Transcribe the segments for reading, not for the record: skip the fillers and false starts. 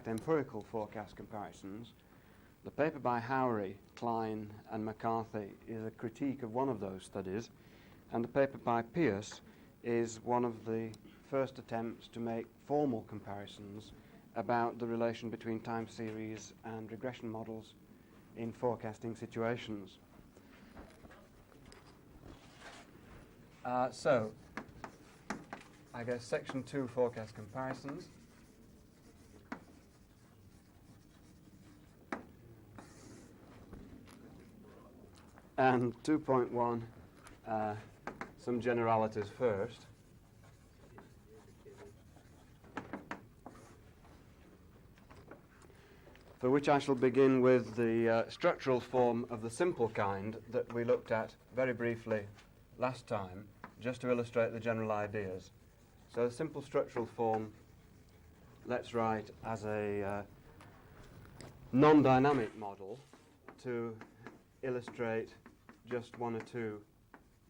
empirical forecast comparisons. The paper by Howry, Klein and McCarthy is a critique of one of those studies, and the paper by Pierce is one of the first attempts to make formal comparisons about the relation between time series and regression models in forecasting situations. So, I guess section 2, forecast comparisons. And 2.1, some generalities first. For which I shall begin with the structural form of the simple kind that we looked at very briefly last time, just to illustrate the general ideas. So the simple structural form, let's write as a non-dynamic model to illustrate just one or two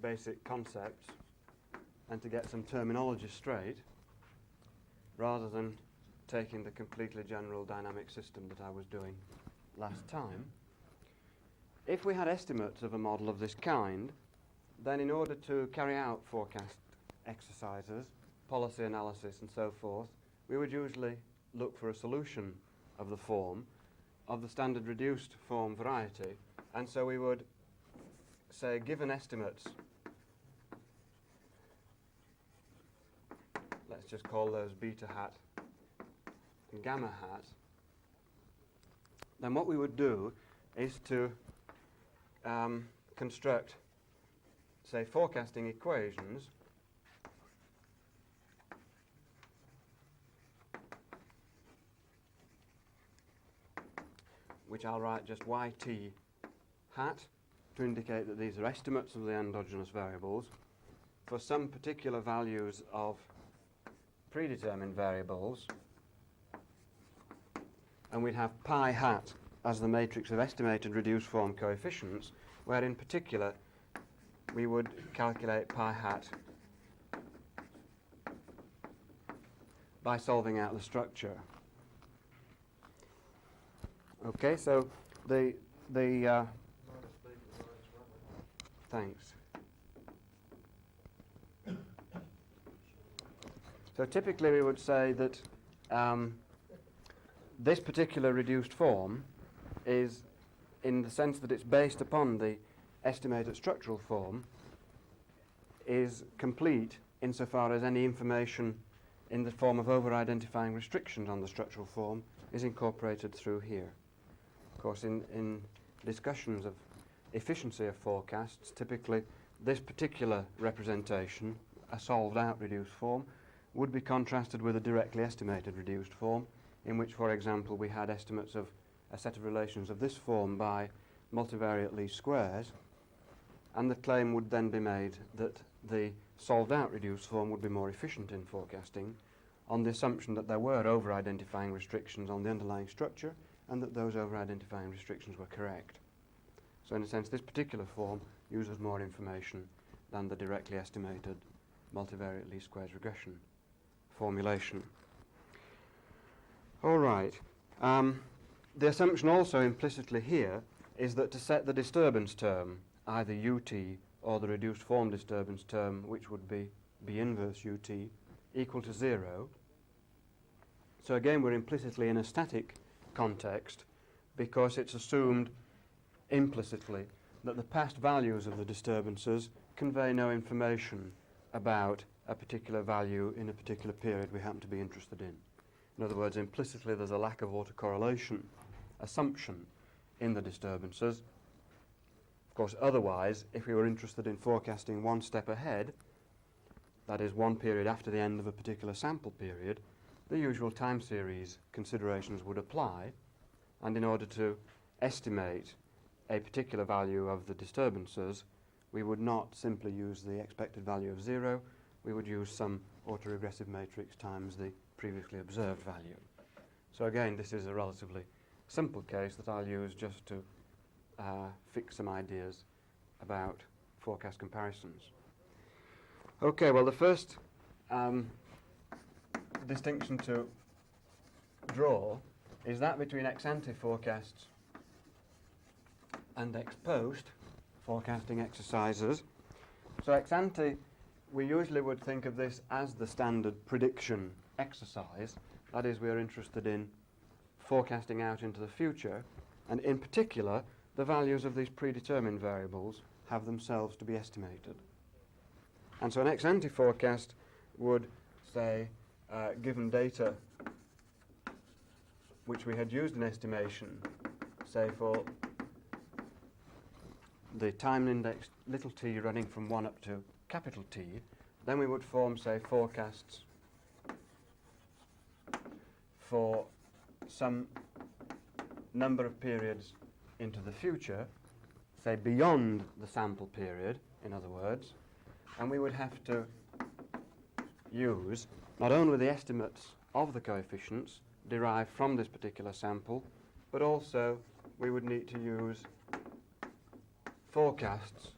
basic concepts and to get some terminology straight, rather than taking the completely general dynamic system that I was doing last time. If we had estimates of a model of this kind, then in order to carry out forecast exercises, policy analysis and so forth, we would usually look for a solution of the form of the standard reduced form variety. And so we would say, given estimates, let's just call those beta hat and gamma hat, then what we would do is to construct, say, forecasting equations which I'll write just yt hat to indicate that these are estimates of the endogenous variables for some particular values of predetermined variables, and we'd have pi hat as the matrix of estimated reduced form coefficients, where in particular we would calculate pi hat by solving out the structure. Okay, so the thanks. So typically we would say that this particular reduced form is, in the sense that it's based upon the estimated structural form, is complete insofar as any information in the form of over-identifying restrictions on the structural form is incorporated through here. Of course, in discussions of efficiency of forecasts, typically this particular representation, a solved-out reduced form, would be contrasted with a directly estimated reduced form, in which, for example, we had estimates of a set of relations of this form by multivariate least squares, and the claim would then be made that the solved-out reduced form would be more efficient in forecasting on the assumption that there were over-identifying restrictions on the underlying structure and that those over-identifying restrictions were correct. So in a sense, this particular form uses more information than the directly estimated multivariate least squares regression formulation. All right. The assumption also implicitly here is that to set the disturbance term, either ut or the reduced form disturbance term, which would be B inverse ut, equal to 0. So again, we're implicitly in a static context because it's assumed implicitly that the past values of the disturbances convey no information about a particular value in a particular period we happen to be interested in. In other words, implicitly there's a lack of autocorrelation assumption in the disturbances. Of course, otherwise, if we were interested in forecasting one step ahead, that is one period after the end of a particular sample period, the usual time series considerations would apply, and in order to estimate a particular value of the disturbances, we would not simply use the expected value of 0, we would use some autoregressive matrix times the previously observed value. So again, this is a relatively simple case that I'll use just to fix some ideas about forecast comparisons. Okay, well, the first distinction to draw is that between ex ante forecasts and ex post forecasting exercises. So ex ante, we usually would think of this as the standard prediction exercise. That is, we are interested in forecasting out into the future, and in particular, the values of these predetermined variables have themselves to be estimated. And so an ex ante forecast would say, given data which we had used in estimation, say for the time index little t running from 1 up to capital T, then we would form, say, forecasts for some number of periods into the future, say beyond the sample period, in other words, and we would have to use not only the estimates of the coefficients derived from this particular sample, but also we would need to use forecasts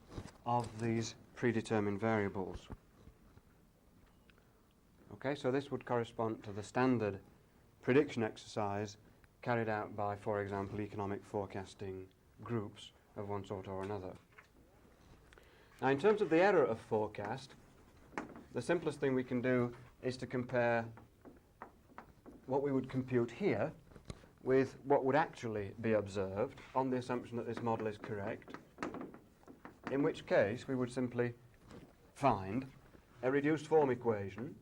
of these predetermined variables. Okay, so this would correspond to the standard prediction exercise carried out by, for example, economic forecasting groups of one sort or another. Now, in terms of the error of forecast, the simplest thing we can do is to compare what we would compute here with what would actually be observed on the assumption that this model is correct, in which case we would simply find a reduced form equation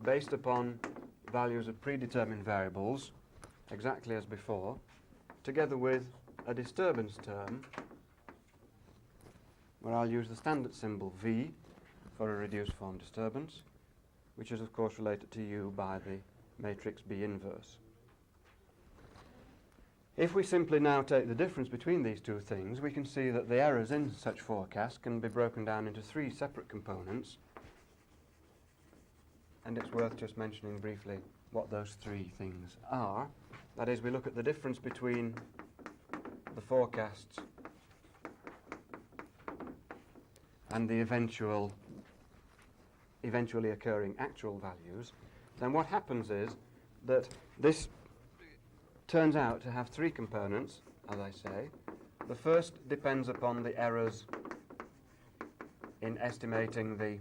based upon values of predetermined variables, exactly as before, together with a disturbance term where I'll use the standard symbol V for a reduced form disturbance, which is of course related to U by the matrix B inverse. If we simply now take the difference between these two things, we can see that the errors in such forecasts can be broken down into 3 separate components, and it's worth just mentioning briefly what those 3 things are. That is, we look at the difference between the forecasts and the eventually occurring actual values. Then what happens is that this turns out to have 3 components, as I say. The first depends upon the errors in estimating the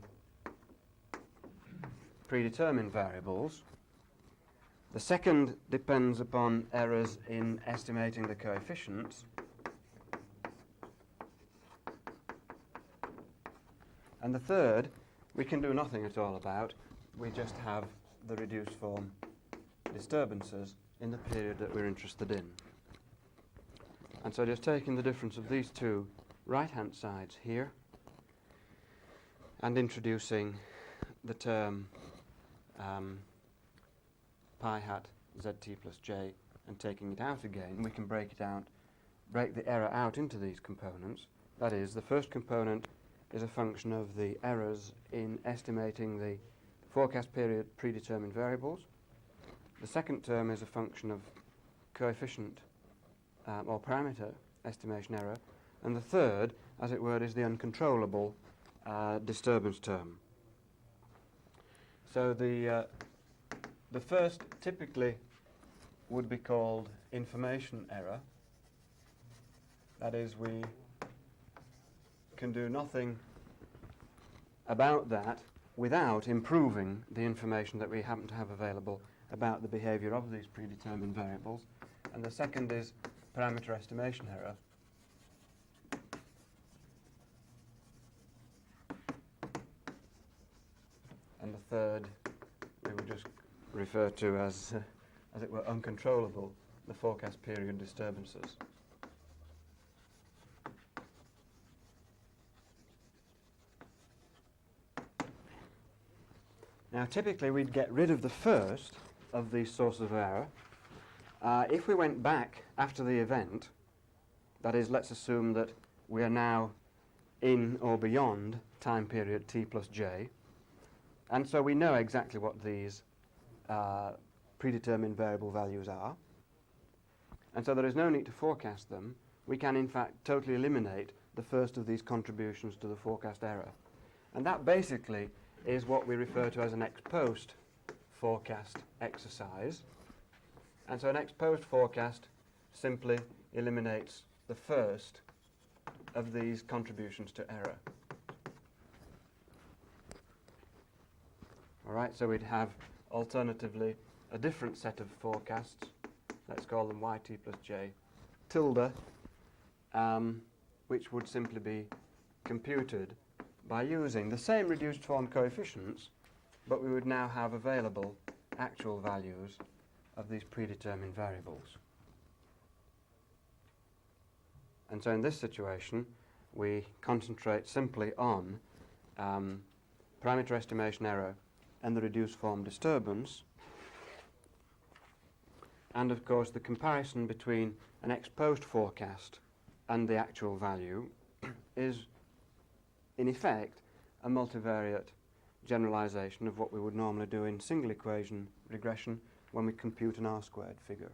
predetermined variables. The second depends upon errors in estimating the coefficients. And the third, we can do nothing at all about. We just have the reduced form disturbances in the period that we're interested in. And so just taking the difference of these 2 right-hand sides here and introducing the term pi hat zt plus j and taking it out again, we can break the error out into these components. That is, the first component is a function of the errors in estimating the forecast period predetermined variables. The second term is a function of coefficient or parameter estimation error. And the third, as it were, is the uncontrollable disturbance term. So the first typically would be called information error. That is, we can do nothing about that without improving the information that we happen to have available about the behavior of these predetermined variables. And the second is parameter estimation error. And the third we would just refer to as it were, uncontrollable, the forecast period disturbances. Now, typically we'd get rid of the first of these sources of error. If we went back after the event, that is, let's assume that we are now in or beyond time period t plus j, and so we know exactly what these predetermined variable values are, and so there is no need to forecast them. We can, in fact, totally eliminate the first of these contributions to the forecast error. And that basically is what we refer to as an ex post forecast exercise. And so an ex post forecast simply eliminates the first of these contributions to error. All right, so we'd have alternatively a different set of forecasts. Let's call them yt plus j tilde, which would simply be computed by using the same reduced form coefficients, but we would now have available actual values of these predetermined variables. And so in this situation, we concentrate simply on parameter estimation error and the reduced form disturbance, and of course the comparison between an ex post forecast and the actual value is in effect a multivariate generalization of what we would normally do in single equation regression when we compute an R-squared figure.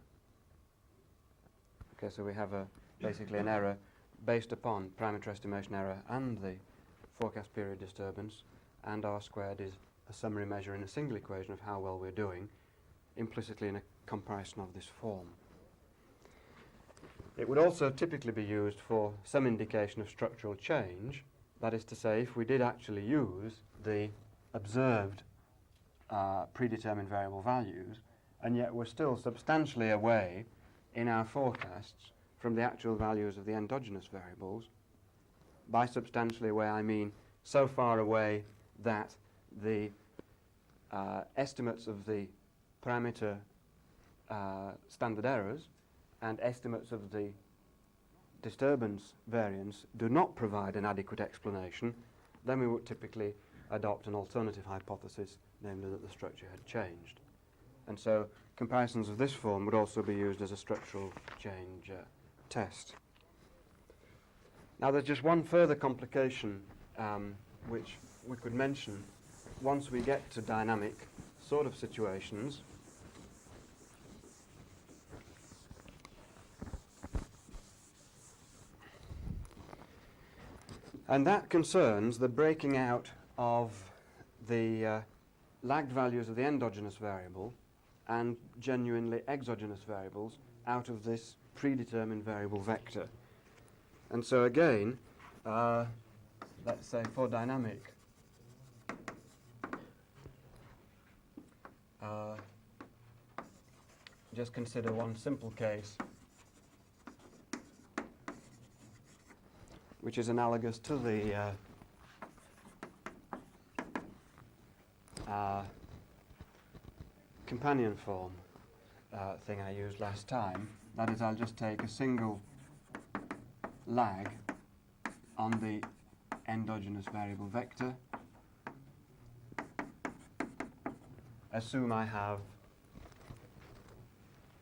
Okay, so we have basically an error based upon parameter estimation error and the forecast period disturbance, and R-squared is a summary measure in a single equation of how well we're doing, implicitly in a comparison of this form. It would also typically be used for some indication of structural change. That is to say, if we did actually use the observed predetermined variable values, and yet we're still substantially away in our forecasts from the actual values of the endogenous variables. By substantially away, I mean so far away that the estimates of the parameter standard errors and estimates of the disturbance variance do not provide an adequate explanation, then we would typically adopt an alternative hypothesis, namely that the structure had changed. And so comparisons of this form would also be used as a structural change test. Now there's just one further complication which we could mention once we get to dynamic sort of situations. And that concerns the breaking out of the lagged values of the endogenous variable and genuinely exogenous variables out of this predetermined variable vector. And so again, let's say for dynamic, just consider one simple case which is analogous to the companion form thing I used last time. That is, I'll just take a single lag on the endogenous variable vector. Assume I have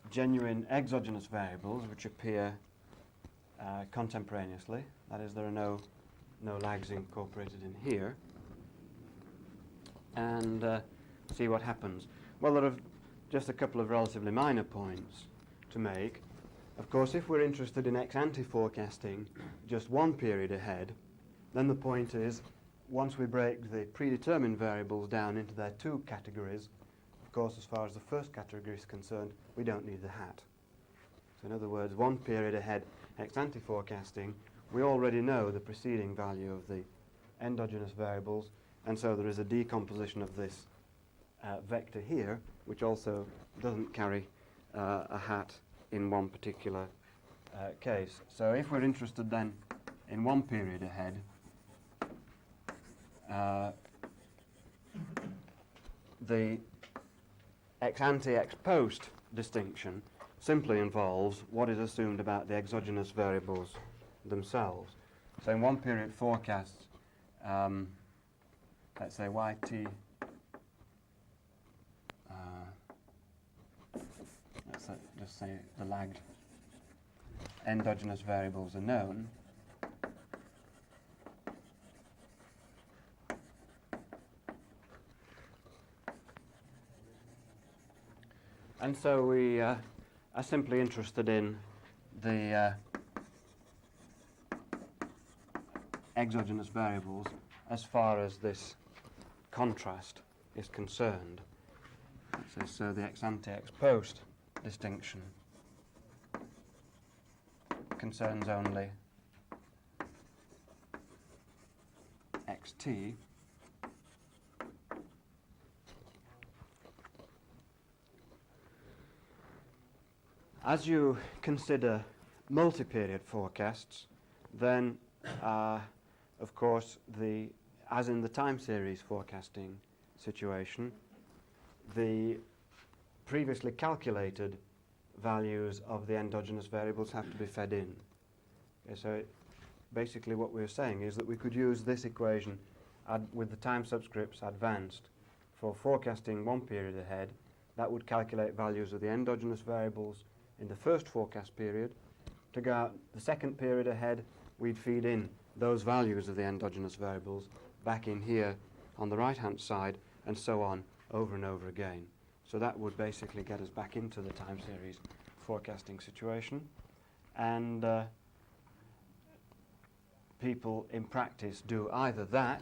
genuine exogenous variables which appear contemporaneously. That is, there are no lags incorporated in here. And see what happens. Well, there are just a couple of relatively minor points to make. Of course, if we're interested in ex-ante forecasting just one period ahead, then the point is, once we break the predetermined variables down into their two categories, of course, as far as the first category is concerned, we don't need the hat. So in other words, one period ahead ex-ante forecasting, we already know the preceding value of the endogenous variables, and so there is a decomposition of this vector here, which also doesn't carry a hat in one particular case. So if we're interested then in one period ahead, the ex-ante, ex-post distinction simply involves what is assumed about the exogenous variables themselves. So in one period forecast, let's say yt, let's just say the lagged endogenous variables are known. And so we are simply interested in the exogenous variables as far as this contrast is concerned. So the ex-ante, ex-post distinction concerns only xt, as you consider multi-period forecasts, then, of course, as in the time series forecasting situation, the previously calculated values of the endogenous variables have to be fed in. Okay, so basically what we're saying is that we could use this equation with the time subscripts advanced for forecasting one period ahead. That would calculate values of the endogenous variables in the first forecast period. To go out the second period ahead, we'd feed in those values of the endogenous variables back in here on the right-hand side, and so on over and over again. So that would basically get us back into the time series forecasting situation. And people in practice do either that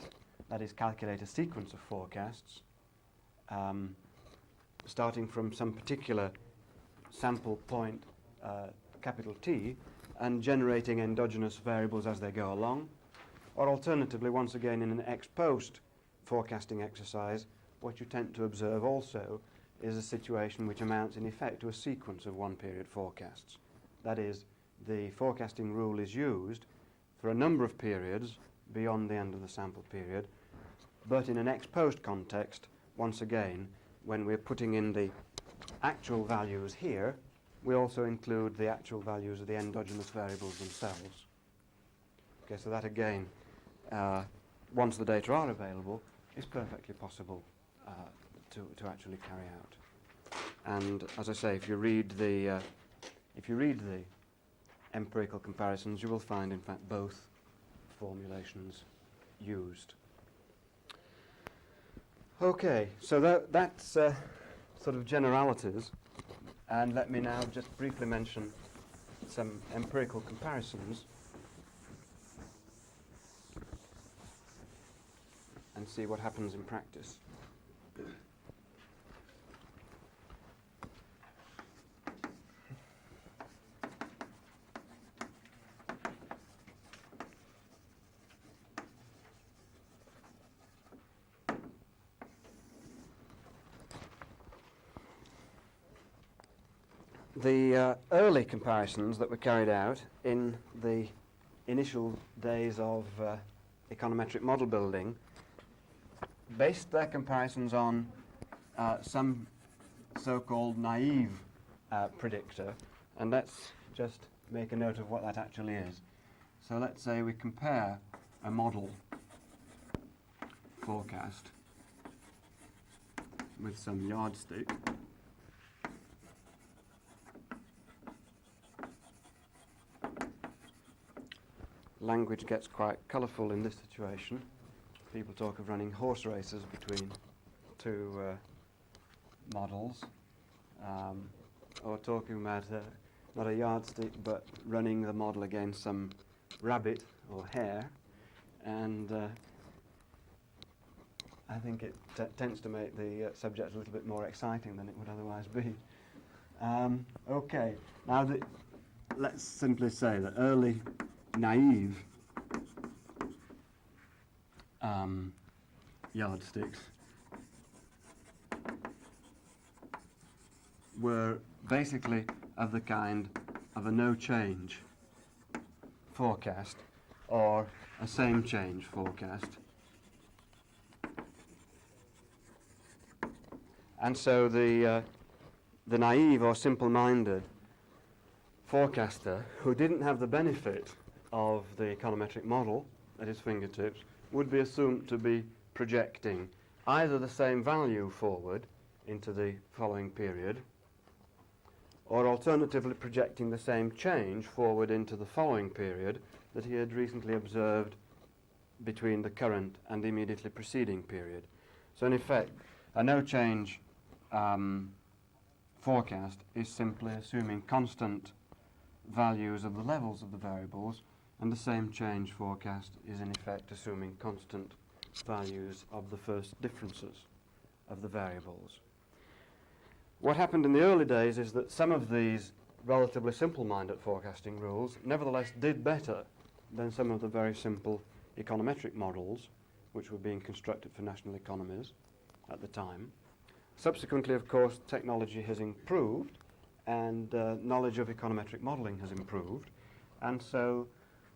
is calculate a sequence of forecasts, starting from some particular sample point, capital T, and generating endogenous variables as they go along. Or alternatively, once again, in an ex-post forecasting exercise, what you tend to observe also is a situation which amounts in effect to a sequence of one-period forecasts. That is, the forecasting rule is used for a number of periods beyond the end of the sample period, but in an ex-post context, once again, when we're putting in the actual values here, we also include the actual values of the endogenous variables themselves. Okay, so that again, once the data are available, is perfectly possible to actually carry out. And as I say, if you read the empirical comparisons, you will find, in fact, both formulations used. Okay, so that's sort of generalities, and let me now just briefly mention some empirical comparisons and see what happens in practice. The early comparisons that were carried out in the initial days of econometric model building based their comparisons on some so-called naive predictor, and let's just make a note of what that actually is. So let's say we compare a model forecast with some yardstick. Language gets quite colourful in this situation. People talk of running horse races between two models, or talking about not a yardstick, but running the model against some rabbit or hare, and I think it tends to make the subject a little bit more exciting than it would otherwise be. Okay, now let's simply say that early naive yardsticks were basically of the kind of a no change forecast or a same change forecast. And so the naive or simple-minded forecaster who didn't have the benefit of the econometric model at his fingertips would be assumed to be projecting either the same value forward into the following period, or alternatively projecting the same change forward into the following period that he had recently observed between the current and immediately preceding period. So in effect, a no change forecast is simply assuming constant values of the levels of the variables, and the same change forecast is in effect assuming constant values of the first differences of the variables. what happened in the early days is that some of these relatively simple-minded forecasting rules nevertheless did better than some of the very simple econometric models which were being constructed for national economies at the time. Subsequently, of course, technology has improved and knowledge of econometric modelling has improved, and so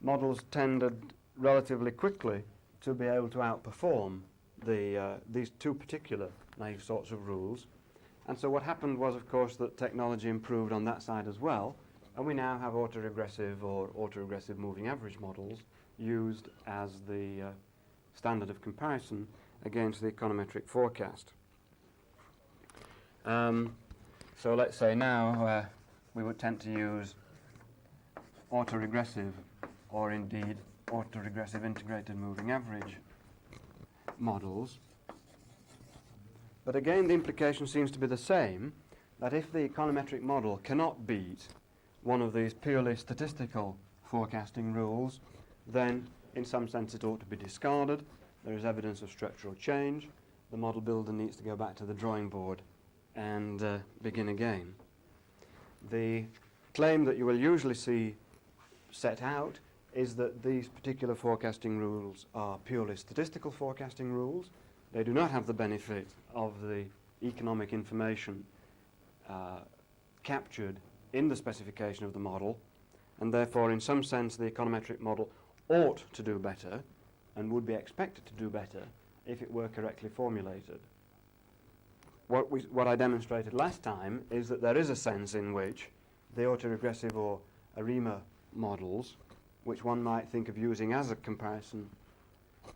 models tended relatively quickly to be able to outperform these two particular naive sorts of rules. And so what happened was, of course, that technology improved on that side as well, and we now have autoregressive or autoregressive moving average models used as the standard of comparison against the econometric forecast. So let's say now we would tend to use autoregressive or indeed autoregressive integrated moving average models. But again, the implication seems to be the same, that if the econometric model cannot beat one of these purely statistical forecasting rules, then in some sense it ought to be discarded. There is evidence of structural change. The model builder needs to go back to the drawing board and begin again. The claim that you will usually see set out is that these particular forecasting rules are purely statistical forecasting rules. They do not have the benefit of the economic information captured in the specification of the model, and therefore in some sense the econometric model ought to do better and would be expected to do better if it were correctly formulated. What I demonstrated last time is that there is a sense in which the autoregressive or ARIMA models, which one might think of using as a comparison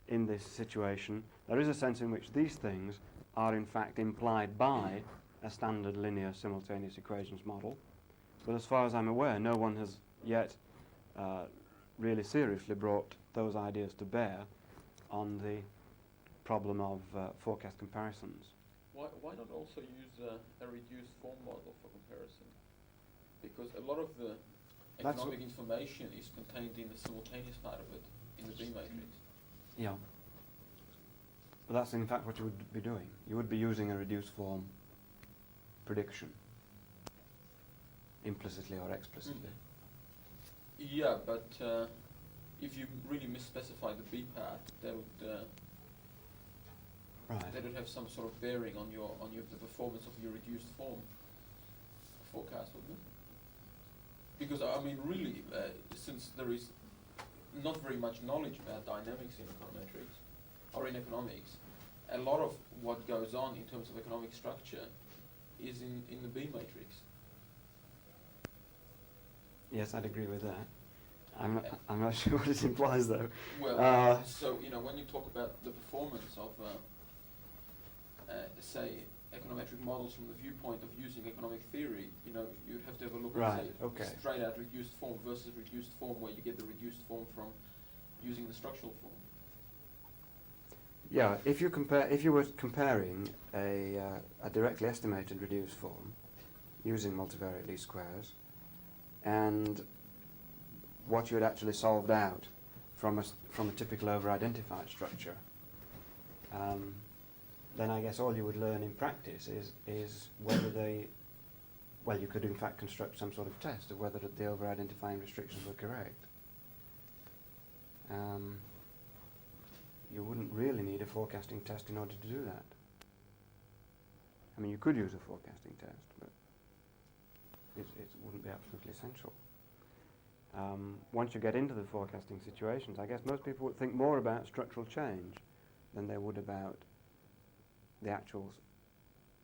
in this situation, there is a sense in which these things are in fact implied by a standard linear simultaneous equations model. But as far as I'm aware, no one has yet really seriously brought those ideas to bear on the problem of forecast comparisons. Why not also use a reduced form model for comparison? Because a lot of the economic information is contained in the simultaneous part of it, in the B matrix. Yeah. But that's in fact what you would be doing. You would be using a reduced form prediction, implicitly or explicitly. Yeah, but if you really misspecify the B part, that would that would have some sort of bearing on the performance of your reduced form forecast, wouldn't it? Because I mean, really, since there is not very much knowledge about dynamics in econometrics or in economics, a lot of what goes on in terms of economic structure is in the B matrix. Yes, I'd agree with that. I'm not sure what it implies, though. Well, so when you talk about the performance of, say, econometric models from the viewpoint of using economic theory, you'd have to have a look at, say, straight out reduced form versus reduced form, where you get the reduced form from using the structural form. Yeah, if you were comparing a directly estimated reduced form using multivariate least squares and what you had actually solved out from a typical over-identified structure, then I guess all you would learn in practice is whether you could in fact construct some sort of test of whether the over-identifying restrictions were correct. You wouldn't really need a forecasting test in order to do that. I mean, you could use a forecasting test, but it wouldn't be absolutely essential. Once you get into the forecasting situations, I guess most people would think more about structural change than they would about the actual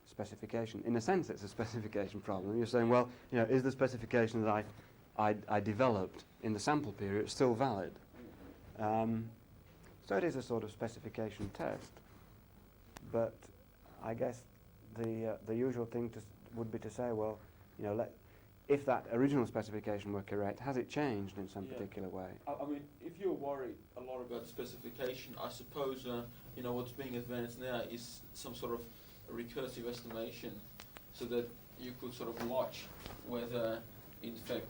specification. In a sense, it's a specification problem. You're saying, well, is the specification that I developed in the sample period still valid? So it is a sort of specification test. But I guess the usual thing would be to say, well, if that original specification were correct, has it changed in some particular way? I mean, if you're worried a lot about specification, I suppose what's being advanced now is some sort of a recursive estimation, so that you could sort of watch whether, in fact,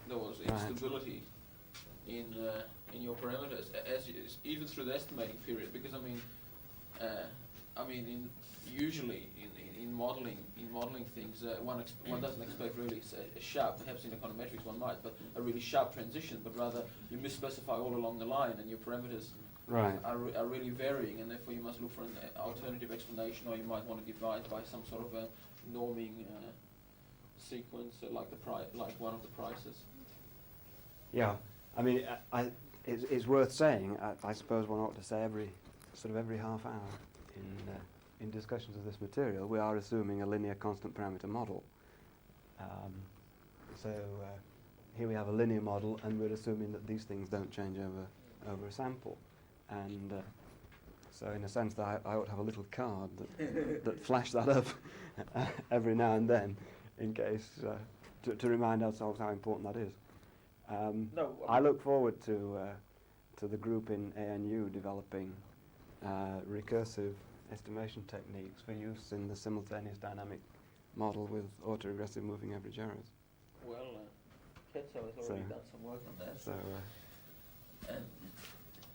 there was instability in your parameters, even through the estimating period. Because usually in in modeling things, one doesn't expect really a sharp, perhaps in econometrics one might, but a really sharp transition, but rather you misspecify all along the line and your parameters are really varying, and therefore you must look for an alternative explanation, or you might want to divide by some sort of a norming sequence, like one of the prices. Yeah, I mean, it's worth saying. I suppose one ought to say every half hour in discussions of this material, we are assuming a linear constant parameter model. So here we have a linear model, and we're assuming that these things don't change over a sample. And so in a sense that I ought to have a little card that flash that up every now and then, in case, to remind ourselves how important that is. I look forward to the group in ANU developing recursive estimation techniques for use in the simultaneous dynamic model with autoregressive moving average errors. Well, Ketso has already done some work on that. So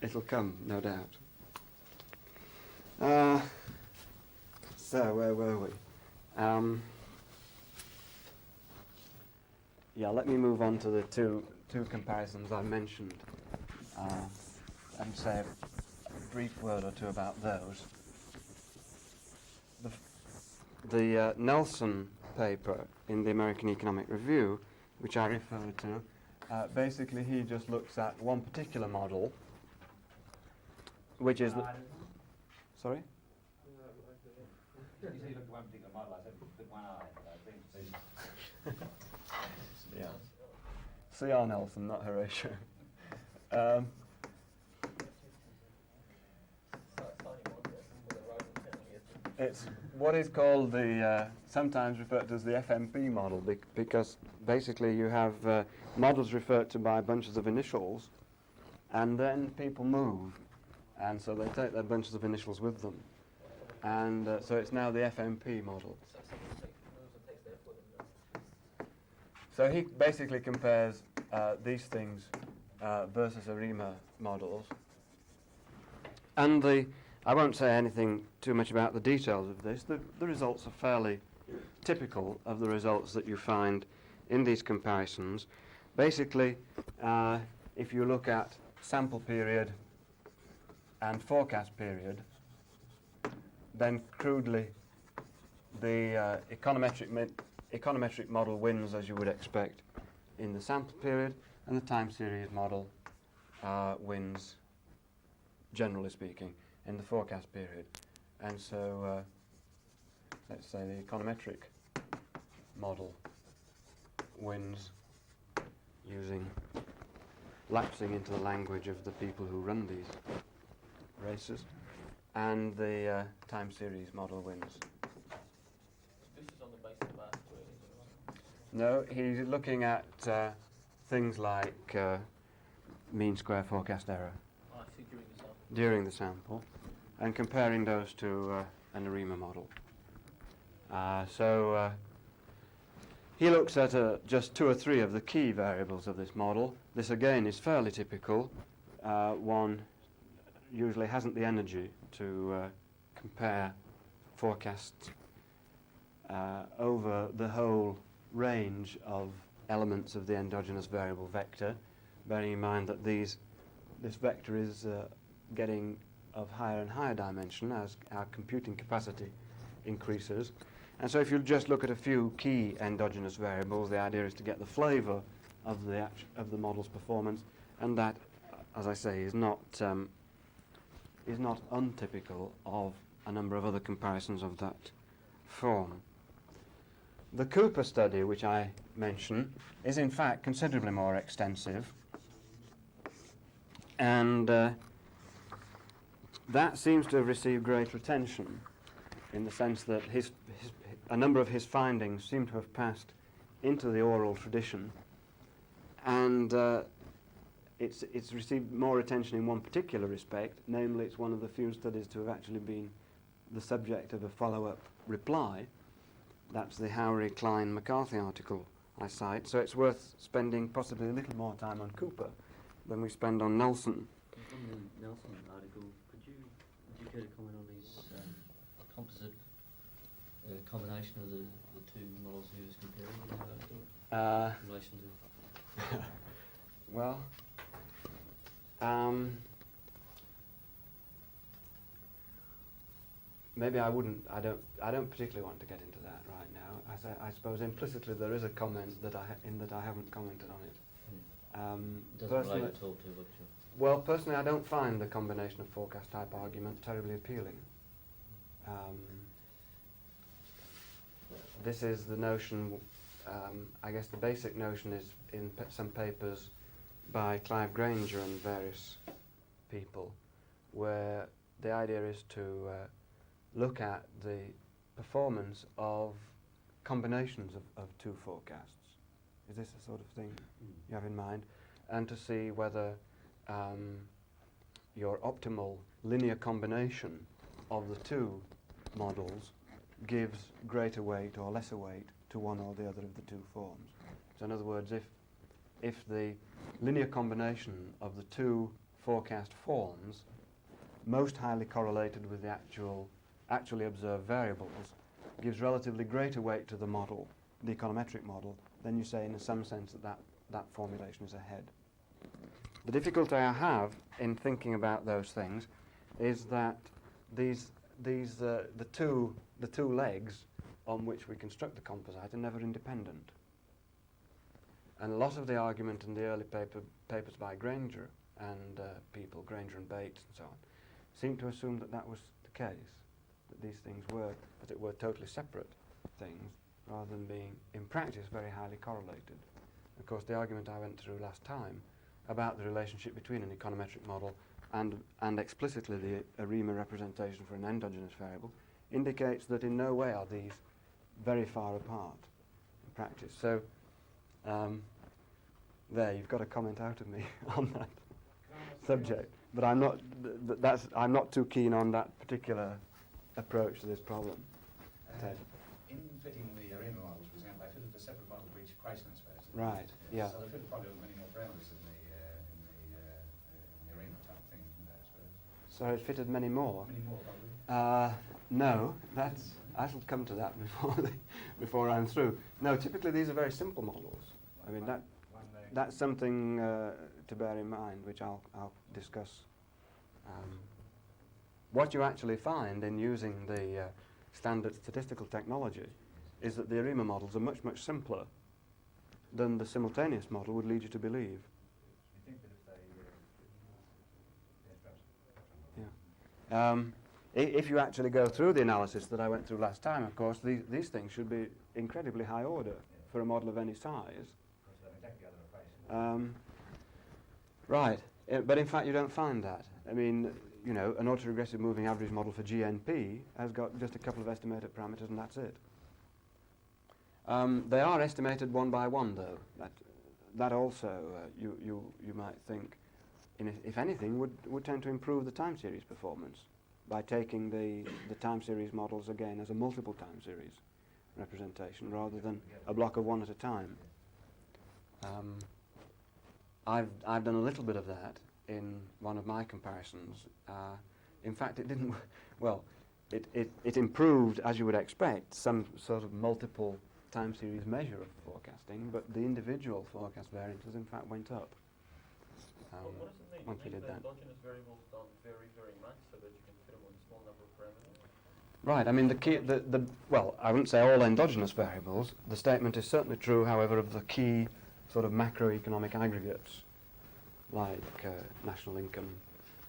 it'll come, no doubt. So where were we? Yeah, let me move on to the two comparisons I mentioned and say a brief word or two about those. The Nelson paper in the American Economic Review, which I referred to, basically he just looks at one particular model, which is the... Sorry? You say you look at one particular model, I said with one eye, but I think... Yeah. C.R. Nelson, not Horatio. It's what is called the, sometimes referred to as the FMP model, because basically you have models referred to by bunches of initials, and then people move, and so they take their bunches of initials with them. And so it's now the FMP model. So he basically compares these things versus ARIMA models. And I won't say anything too much about the details of this. The results are fairly typical of the results that you find in these comparisons. Basically, if you look at sample period and forecast period, then crudely the econometric model wins, as you would expect, in the sample period, and the time series model wins, generally speaking, in the forecast period. And so let's say the econometric model wins using lapsing into the language of the people who run these races, and the time series model wins. This is on the basis of R-squared, is it? No, he's looking at things like mean square forecast error I see, during the sample, and comparing those to an ARIMA model. So he looks at just 2 or 3 of the key variables of this model. This again is fairly typical. One usually hasn't the energy to compare forecasts over the whole range of elements of the endogenous variable vector, bearing in mind that this vector is getting of higher and higher dimension as our computing capacity increases. And so if you just look at a few key endogenous variables, the idea is to get the flavor of the model's performance, and that, as I say, is not untypical of a number of other comparisons of that form. The Cooper study, which I mentioned, is in fact considerably more extensive, and that seems to have received greater attention in the sense that a number of his findings seem to have passed into the oral tradition, and it's received more attention in one particular respect, namely it's one of the few studies to have actually been the subject of a follow-up reply. That's the Howry-Klein-McCarthy article I cite, so it's worth spending possibly a little more time on Cooper than we spend on Nelson. From the Nelson article, would you care to comment on these composite a combination of the two models he was comparing in relation to? Well, maybe I wouldn't. I don't particularly want to get into that right now. I suppose implicitly there is a comment that I haven't commented on it. Doesn't Personally, relate at all to what you... well, personally, I don't find the combination of forecast type argument terribly appealing. This is the notion. I guess the basic notion is in some papers by Clive Granger and various people, where the idea is to look at the performance of combinations of two forecasts. Is this the sort of thing you have in mind? And to see whether your optimal linear combination of the two models gives greater weight or lesser weight to one or the other of the two forms. So in other words, if the linear combination of the two forecast forms most highly correlated with the actually observed variables gives relatively greater weight to the model, the econometric model, then you say in some sense that formulation is ahead. The difficulty I have in thinking about those things is that the two legs on which we construct the composite are never independent. And a lot of the argument in the early papers by Granger and people, Granger and Bates and so on, seem to assume that was the case, that these things were, as it were, totally separate things, rather than being, in practice, very highly correlated. Of course, the argument I went through last time about the relationship between an econometric model and explicitly the ARIMA representation for an endogenous variable indicates that in no way are these very far apart in practice. So there, you've got a comment out of me on that subject, but I'm not too keen on that particular approach to this problem. Ted. In fitting the ARIMA models, for example, I fitted a separate model for each equation, I suppose. Right, yeah. So they fitted probably many more parameters in the ARIMA type thing, isn't there, I suppose? So it fitted many more? Many more, probably. No, I shall come to that before I'm through. No, typically these are very simple models. I mean, that's something to bear in mind, which I'll discuss. What you actually find in using the standard statistical technology is that the ARIMA models are much, much simpler than the simultaneous model would lead you to believe. You think that if they... If you actually go through the analysis that I went through last time, of course, these things should be incredibly high order for a model of any size. Right, but in fact you don't find that. I mean, you know, an autoregressive moving average model for GNP has got just a couple of estimated parameters and that's it. They are estimated one by one, though. That also, you might think, if anything, would tend to improve the time series performance by taking the time series models again as a multiple time series representation rather than a block of one at a time. I've done a little bit of that in one of my comparisons. In fact, it didn't. Well, it improved, as you would expect, some sort of multiple time series measure of forecasting, but the individual forecast variances, in fact, went up. What does it mean? Once we did that. Endogenous variables don't vary very much, so that you can fit them with a small number of parameters. Right. I mean, well, I wouldn't say all endogenous variables. The statement is certainly true, however, of the key sort of macroeconomic aggregates, like national income,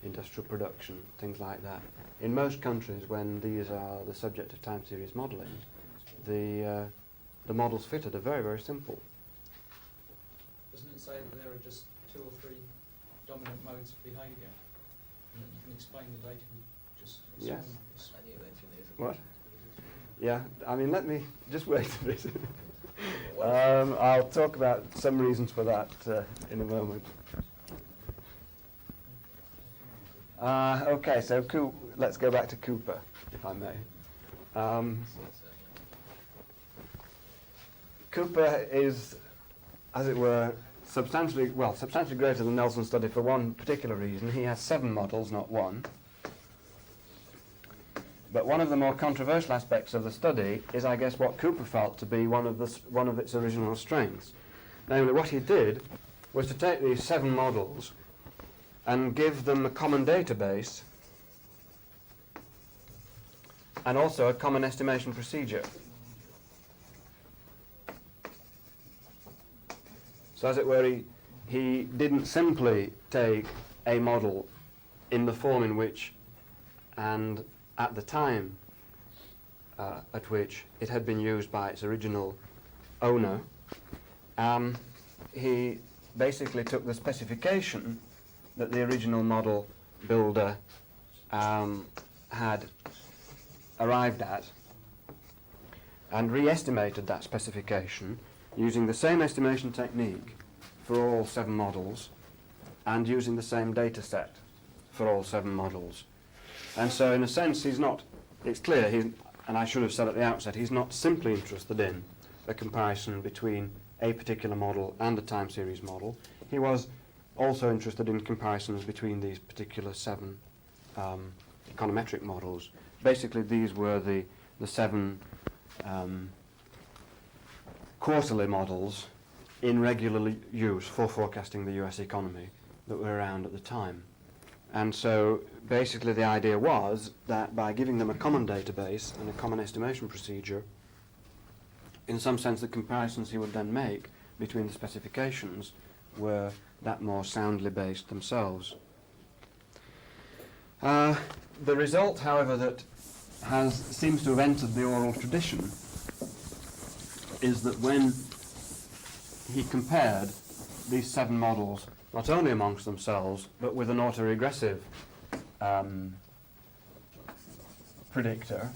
industrial production, things like that. In most countries, when these are the subject of time series modelling, the models fitted are very, very simple. Doesn't it say that there are just 2 or 3 dominant modes of behaviour? And that you can explain the data with just Yes. small What? Yeah, I mean, let me just wait a bit. I'll talk about some reasons for that in a moment. Okay, so let's go back to Cooper, if I may. Cooper is, as it were, substantially greater than Nelson's study for one particular reason. He has 7 models, not 1. But one of the more controversial aspects of the study is, I guess, what Cooper felt to be one of its original strengths. Namely, what he did was to take these 7 models and give them a common database and also a common estimation procedure. So as it were, he didn't simply take a model in the form in which and at the time at which it had been used by its original owner. He basically took the specification that the original model builder had arrived at and re-estimated that specification using the same estimation technique for all 7 models and using the same data set for all 7 models. And so in a sense it's clear, and I should have said at the outset, he's not simply interested in a comparison between a particular model and a time series model. He was also interested in comparisons between these particular 7 econometric models. Basically, these were the 7 quarterly models in regular use for forecasting the US economy that were around at the time. And so basically the idea was that by giving them a common database and a common estimation procedure, in some sense the comparisons he would then make between the specifications were that more soundly based themselves. The result, however, that seems to have entered the oral tradition is that when he compared these 7 models not only amongst themselves but with an autoregressive predictor,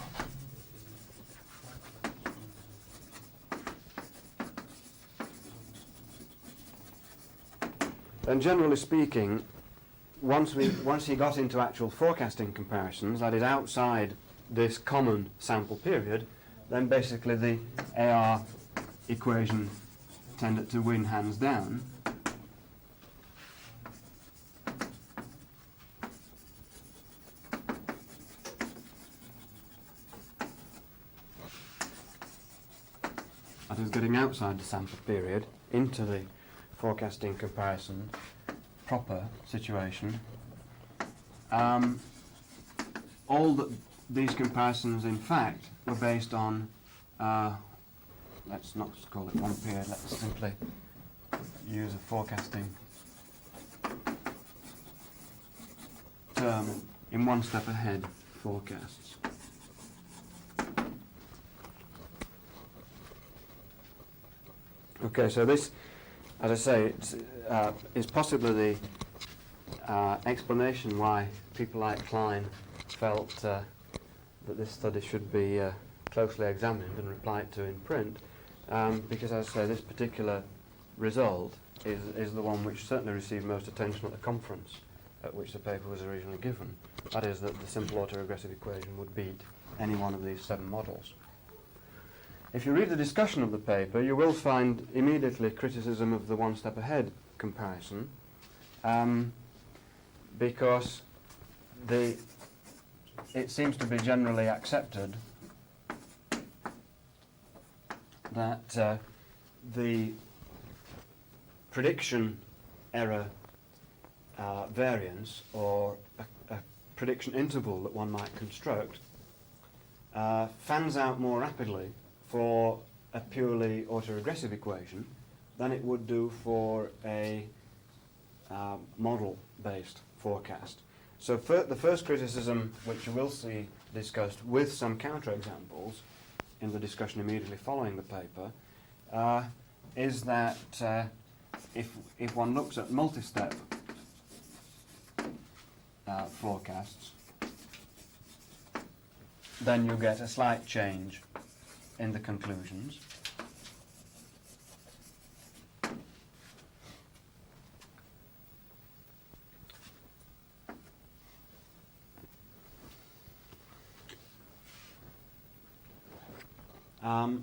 then generally speaking, once he got into actual forecasting comparisons, that is outside this common sample period, then basically the AR equation tended to win hands down. That is getting outside the sample period into the forecasting comparison proper situation. All that these comparisons in fact were based on, let's not call it one period, let's simply use a forecasting term in one step ahead forecasts. Okay, so this, as I say, is possibly the explanation why people like Klein felt that this study should be closely examined and replied to in print, because, as I say, this particular result is the one which certainly received most attention at the conference at which the paper was originally given. That is, that the simple autoregressive equation would beat any one of these 7 models. If you read the discussion of the paper, you will find immediately criticism of the one step ahead comparison, because it seems to be generally accepted that the prediction error variance, or a prediction interval that one might construct, fans out more rapidly for a purely autoregressive equation than it would do for a model-based forecast. So the first criticism, which you will see discussed with some counterexamples in the discussion immediately following the paper, is that if one looks at multi-step forecasts, then you get a slight change in the conclusions.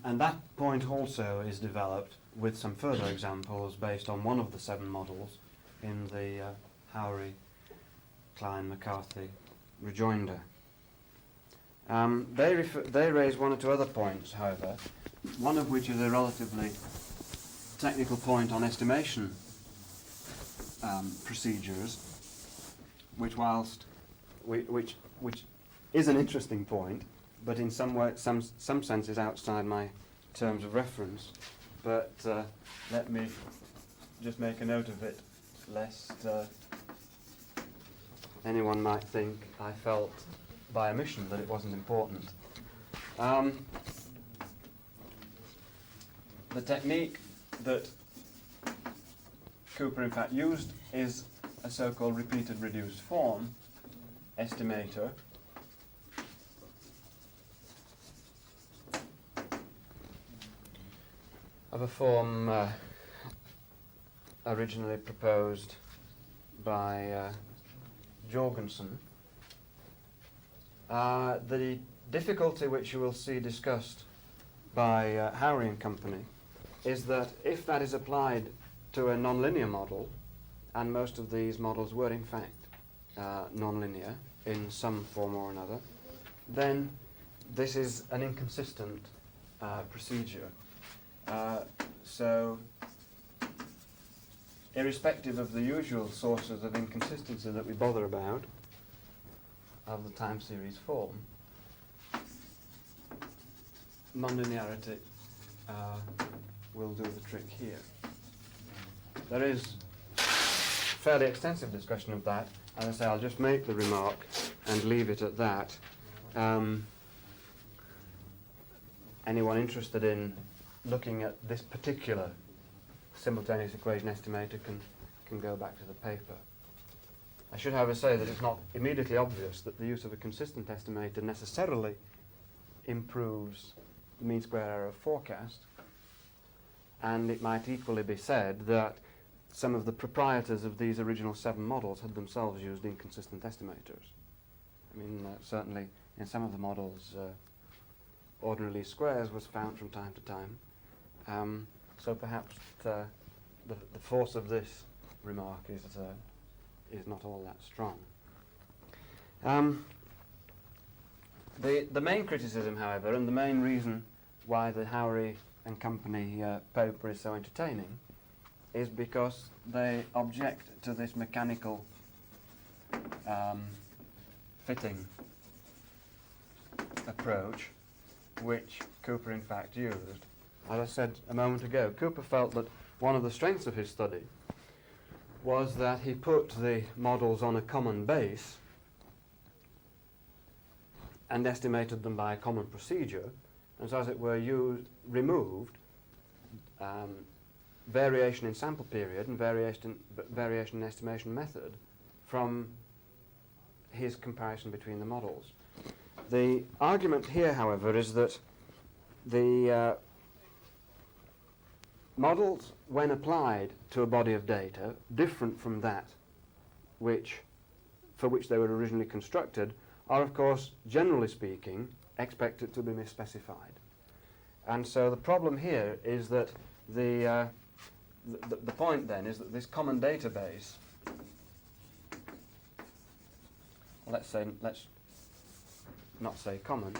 And that point also is developed with some further examples based on one of the 7 models in the Howry, Klein, McCarthy rejoinder. They raise one or two other points, however, one of which is a relatively technical point on estimation procedures, which is an interesting point, but in some sense is outside my terms of reference. But let me just make a note of it, lest anyone might think I felt by omission that it wasn't important. The technique that Cooper in fact used is a so-called repeated reduced form estimator, of a form originally proposed by Jorgensen. The difficulty which you will see discussed by Howry and Company is that if that is applied to a nonlinear model, and most of these models were in fact nonlinear in some form or another, then this is an inconsistent procedure. So, irrespective of the usual sources of inconsistency that we bother about, of the time series form, nonlinearity will do the trick here. There is fairly extensive discussion of that. As I say, I'll just make the remark and leave it at that. Anyone interested in looking at this particular simultaneous equation estimator can go back to the paper. I should, however, say that it's not immediately obvious that the use of a consistent estimator necessarily improves the mean square error of forecast, and it might equally be said that some of the proprietors of these original 7 models had themselves used inconsistent estimators. I mean, certainly in some of the models, ordinary least squares was found from time to time. So perhaps the force of this remark is not all that strong. The main criticism, however, and the main reason why the Howry and Company paper is so entertaining, is because they object to this mechanical fitting approach, which Cooper in fact used. As I said a moment ago, Cooper felt that one of the strengths of his study was that he put the models on a common base and estimated them by a common procedure, and so, as it were, removed variation in sample period and variation in estimation method from his comparison between the models. The argument here, however, is that the models, when applied to a body of data different from that for which they were originally constructed, are, of course, generally speaking, expected to be misspecified. And so the problem here is that the point then is that this common database, let's not say common,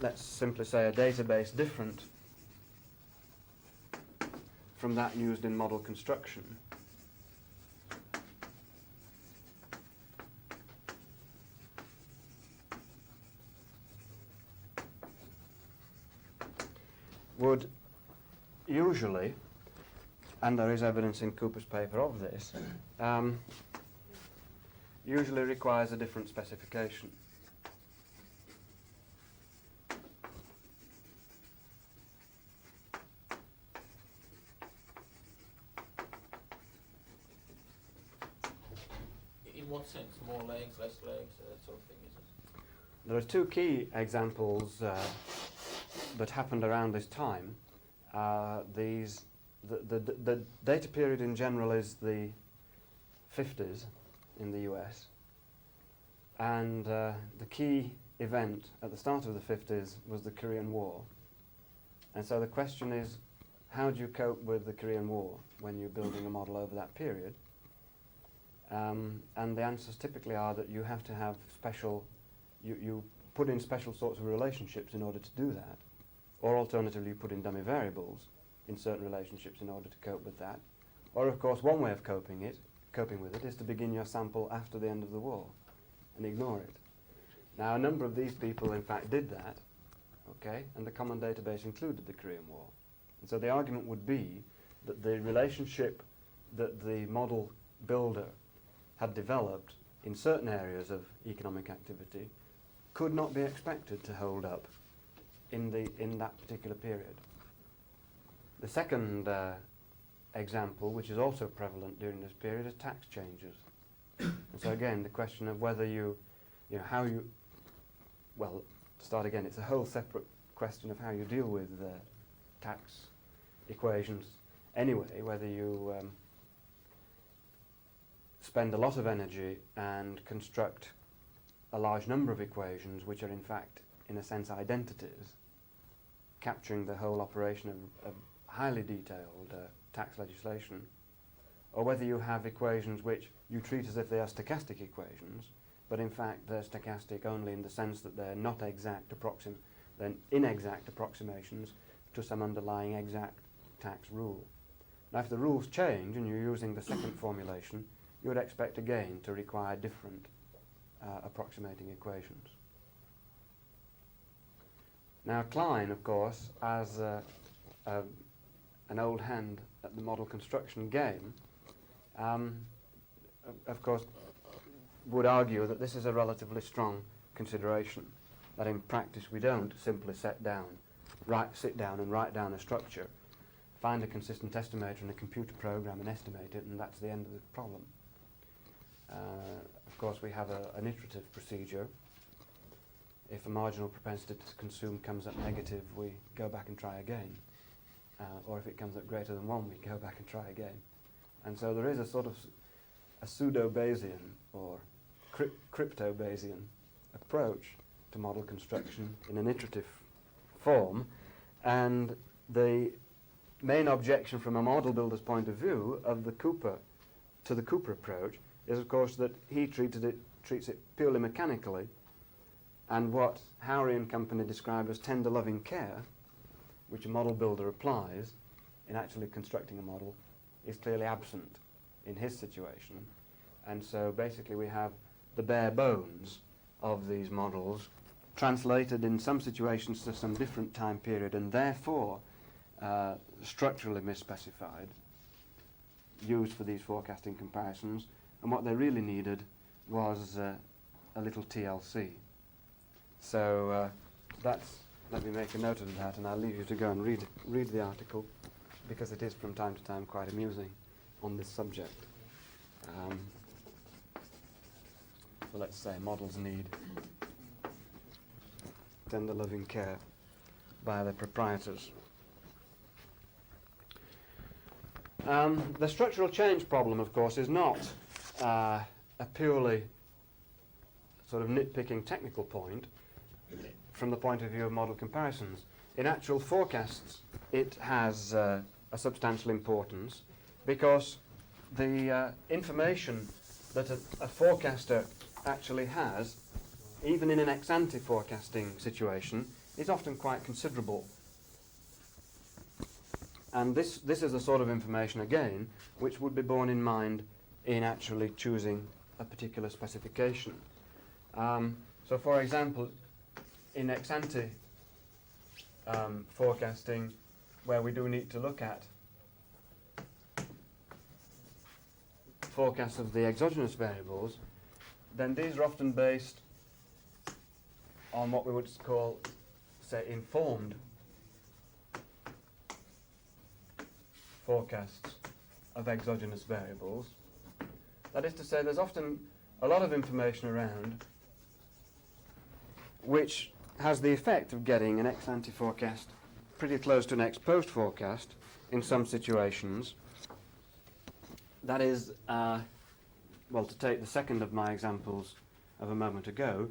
let's simply say a database different from that used in model construction, would usually, and there is evidence in Cooper's paper of this, usually requires a different specification. In what sense? More legs, less legs, that sort of thing, is it? There are 2 key examples that happened around this time. The data period in general is the 50s in the US, and the key event at the start of the 50s was the Korean War. And so the question is, how do you cope with the Korean War when you're building a model over that period? And the answers typically are that you have to have special, you put in special sorts of relationships in order to do that, or alternatively you put in dummy variables in certain relationships in order to cope with that. Or of course one way of coping with it is to begin your sample after the end of the war and ignore it. Now a number of these people in fact did that, okay, and the common database included the Korean War. And so the argument would be that the relationship that the model builder had developed in certain areas of economic activity could not be expected to hold up in that particular period. The second example, which is also prevalent during this period, is tax changes. And so again, the question of whether well, to start again, it's a whole separate question of how you deal with tax equations anyway, whether you spend a lot of energy and construct a large number of equations which are in fact, in a sense, identities, capturing the whole operation of highly detailed tax legislation, or whether you have equations which you treat as if they are stochastic equations, but in fact they're stochastic only in the sense that they're not exact they're inexact approximations to some underlying exact tax rule. Now if the rules change and you're using the second formulation, you would expect again to require different approximating equations. Now Klein, of course, as an old hand at the model construction game, of course, would argue that this is a relatively strong consideration, that in practice we don't simply sit down and write down a structure, find a consistent estimator in a computer program and estimate it, and that's the end of the problem. Of course, we have an iterative procedure. If a marginal propensity to consume comes up negative, we go back and try again. Or if it comes up greater than 1, we go back and try again. And so there is a sort of a pseudo-Bayesian or crypto-Bayesian approach to model construction in an iterative form. And the main objection from a model builder's point of view of the Cooper approach is, of course, that he treats it purely mechanically, and what Howry and company describe as tender loving care, which a model builder applies in actually constructing a model, is clearly absent in his situation. And so basically we have the bare bones of these models translated in some situations to some different time period and therefore structurally misspecified, used for these forecasting comparisons, and what they really needed was a little TLC. So let me make a note of that, and I'll leave you to go and read the article, because it is from time to time quite amusing on this subject. So let's say models need tender loving care by the proprietors. The structural change problem, of course, is not a purely sort of nitpicking technical point from the point of view of model comparisons. In actual forecasts, it has a substantial importance, because the information that a forecaster actually has, even in an ex-ante forecasting situation, is often quite considerable. And this is the sort of information, again, which would be borne in mind in actually choosing a particular specification. So, for example, in ex-ante forecasting, where we do need to look at forecasts of the exogenous variables, then these are often based on what we would call, say, informed forecasts of exogenous variables. That is to say, there's often a lot of information around which has the effect of getting an ex-ante forecast pretty close to an ex-post forecast in some situations. That is, well, to take the second of my examples of a moment ago,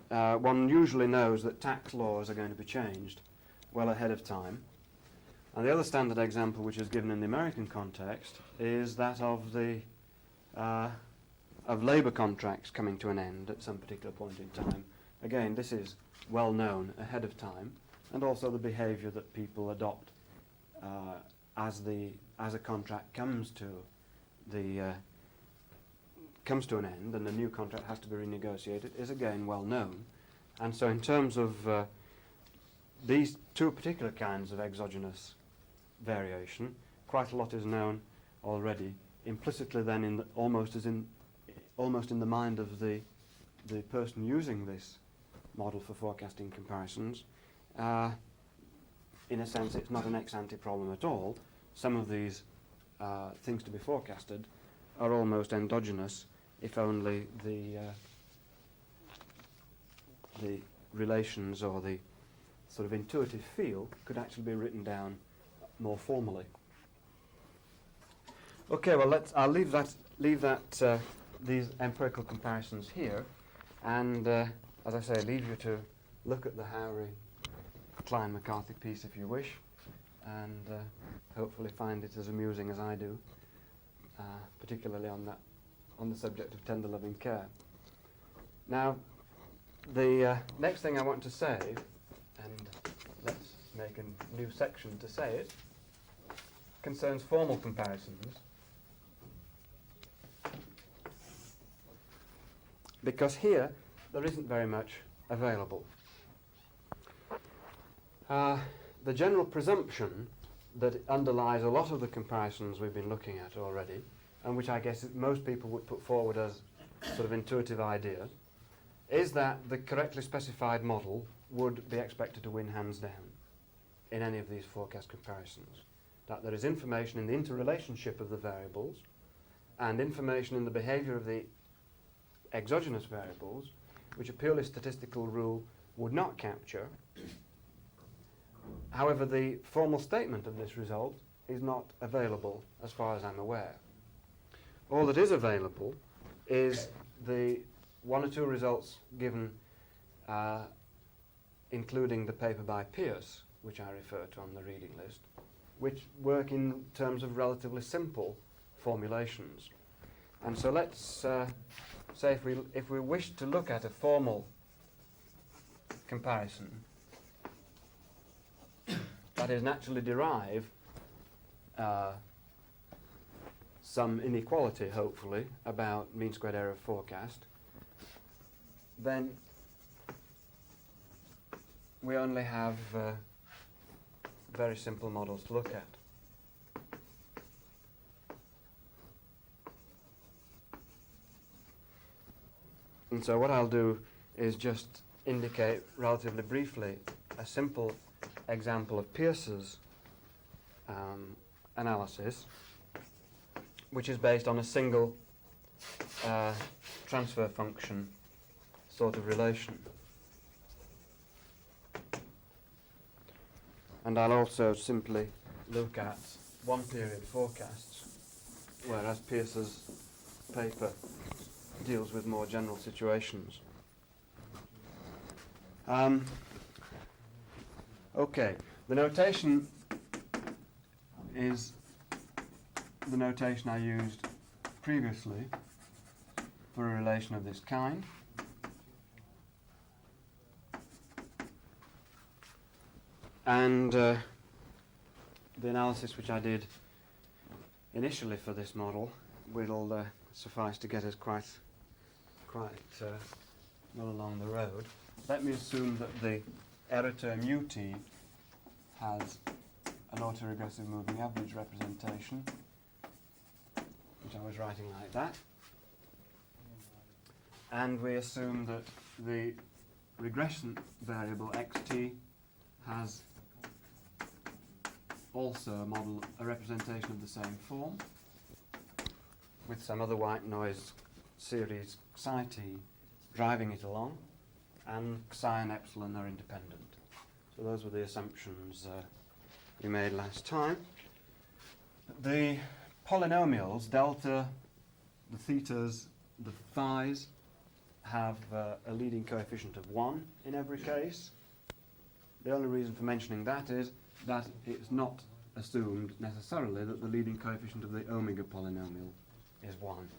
one usually knows that tax laws are going to be changed well ahead of time. And the other standard example, which is given in the American context, is that of the of labour contracts coming to an end at some particular point in time, Again, this is well known ahead of time, and also the behaviour that people adopt as a contract comes to an end and a new contract has to be renegotiated is again well known. And so in terms of these two particular kinds of exogenous variation, quite a lot is known already, implicitly then almost in the mind of the person using this model for forecasting comparisons. In a sense, it's not an ex-ante problem at all. Some of these things to be forecasted are almost endogenous, if only the relations or the sort of intuitive feel could actually be written down more formally. Okay, well I'll leave these empirical comparisons here, and as I say, leave you to look at the Howry Klein-McCarthy piece if you wish, and hopefully find it as amusing as I do, particularly on the subject of tender loving care. Now, the next thing I want to say, and let's make a new section to say it, concerns formal comparisons, because here there isn't very much available. The general presumption that underlies a lot of the comparisons we've been looking at already, and which I guess most people would put forward as sort of intuitive idea, is that the correctly specified model would be expected to win hands down in any of these forecast comparisons. That there is information in the interrelationship of the variables and information in the behavior of the exogenous variables, which a purely statistical rule would not capture. However, the formal statement of this result is not available as far as I'm aware. All that is available is the one or two results given, including the paper by Pierce, which I refer to on the reading list, which work in terms of relatively simple formulations. And so let's say if we wish to look at a formal comparison, that is naturally derive some inequality, hopefully, about mean squared error of forecast, then we only have very simple models to look at. And so what I'll do is just indicate relatively briefly a simple example of Pierce's analysis, which is based on a single transfer function sort of relation. And I'll also simply look at one-period forecasts, whereas Pierce's paper deals with more general situations. Okay, the notation is the notation I used previously for a relation of this kind. And the analysis which I did initially for this model will suffice to get us quite well along the road. Let me assume that the error term ut has an autoregressive moving average representation, which I was writing like that. And we assume that the regression variable xt has also a representation of the same form, with some other white noise series psi t driving it along, and psi and epsilon are independent. So those were the assumptions we made last time. The polynomials, delta, the thetas, the phi's, have a leading coefficient of 1 in every case. The only reason for mentioning that is that it's not assumed necessarily that the leading coefficient of the omega polynomial is 1.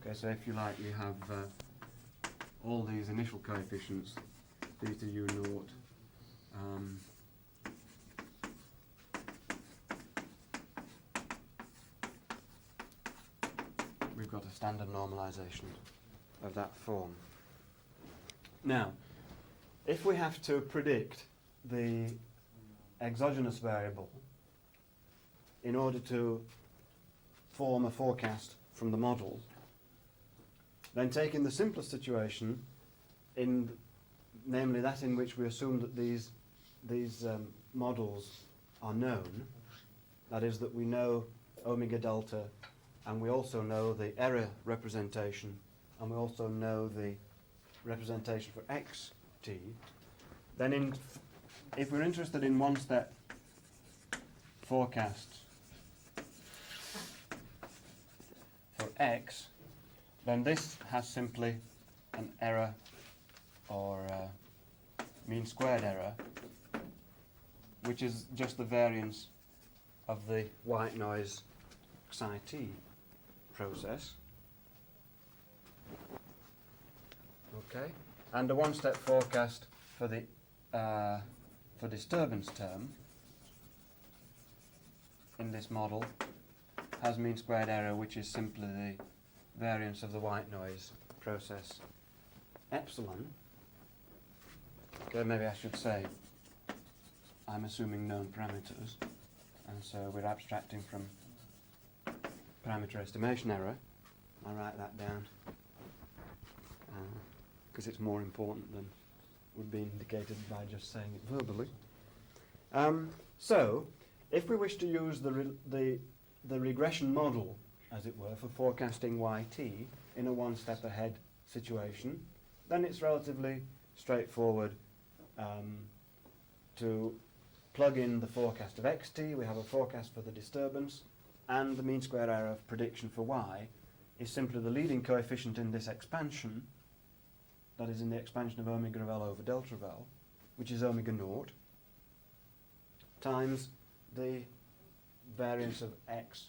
Okay, so if you like, you have all these initial coefficients, theta u naught, we've got a standard normalization of that form. Now, if we have to predict the exogenous variable in order to form a forecast from the model, then taking the simplest situation, namely that in which we assume that these models are known, that is, that we know omega delta, and we also know the error representation, and we also know the representation for xt, then if we're interested in one-step forecasts for x, then this has simply an error or mean squared error, which is just the variance of the white noise Xi process. Okay, and a one-step forecast for the for disturbance term in this model has mean squared error, which is simply the variance of the white noise process epsilon. Okay, maybe I should say I'm assuming known parameters, and so we're abstracting from parameter estimation error. I'll write that down because it's more important than would be indicated by just saying it verbally. So, if we wish to use the regression model, as it were, for forecasting yt in a one-step ahead situation, then it's relatively straightforward to plug in the forecast of xt. We have a forecast for the disturbance, and the mean square error of prediction for y is simply the leading coefficient in this expansion, that is in the expansion of omega of L over delta of L, which is omega naught, times the variance of x,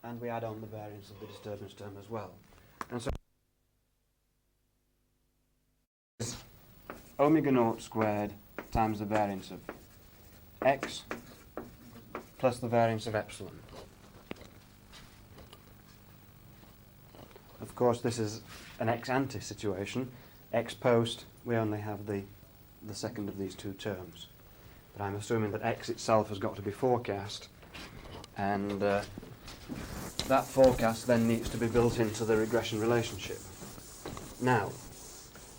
and we add on the variance of the disturbance term as well. And so omega naught squared times the variance of x plus the variance of epsilon. Of course, this is an ex ante situation. Ex post, we only have the second of these two terms. But I'm assuming that x itself has got to be forecast, and that forecast then needs to be built into the regression relationship. Now,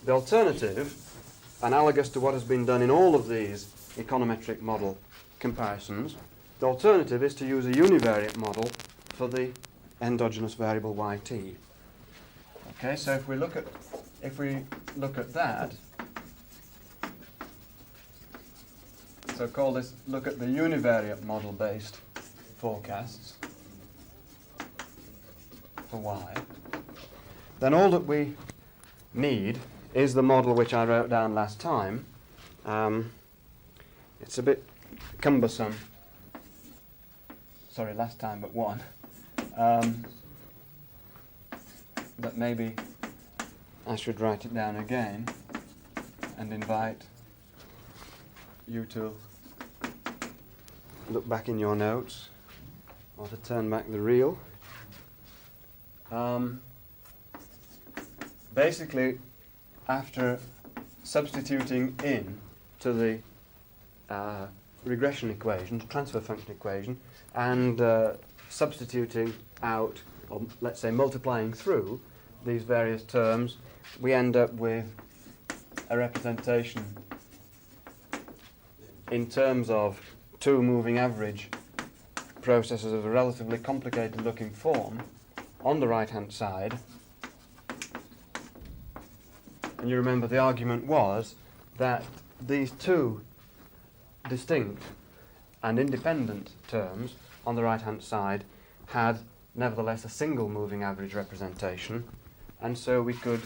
the alternative, analogous to what has been done in all of these econometric model comparisons, the alternative is to use a univariate model for the endogenous variable yt. Okay, so if we look at that, so look at the univariate model-based forecasts for y, then all that we need is the model which I wrote down last time. It's a bit cumbersome. Sorry, last time but one. But maybe I should write it down again and invite you to look back in your notes or to turn back the reel. Basically, after substituting in to the regression equation, the transfer function equation, and substituting out, or let's say multiplying through these various terms, we end up with a representation in terms of two moving average processes of a relatively complicated looking form on the right hand side. And you remember the argument was that these two distinct and independent terms on the right hand side had nevertheless a single moving average representation, and so we could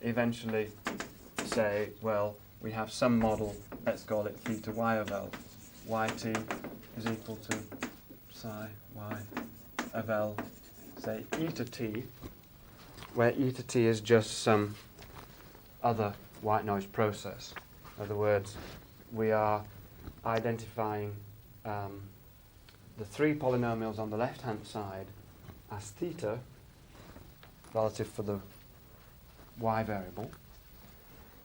eventually say, well, we have some model, let's call it theta y of L, yt is equal to psi y of L, say e to t, where e to t is just some other white noise process. In other words, we are identifying the three polynomials on the left-hand side as theta relative for the y variable.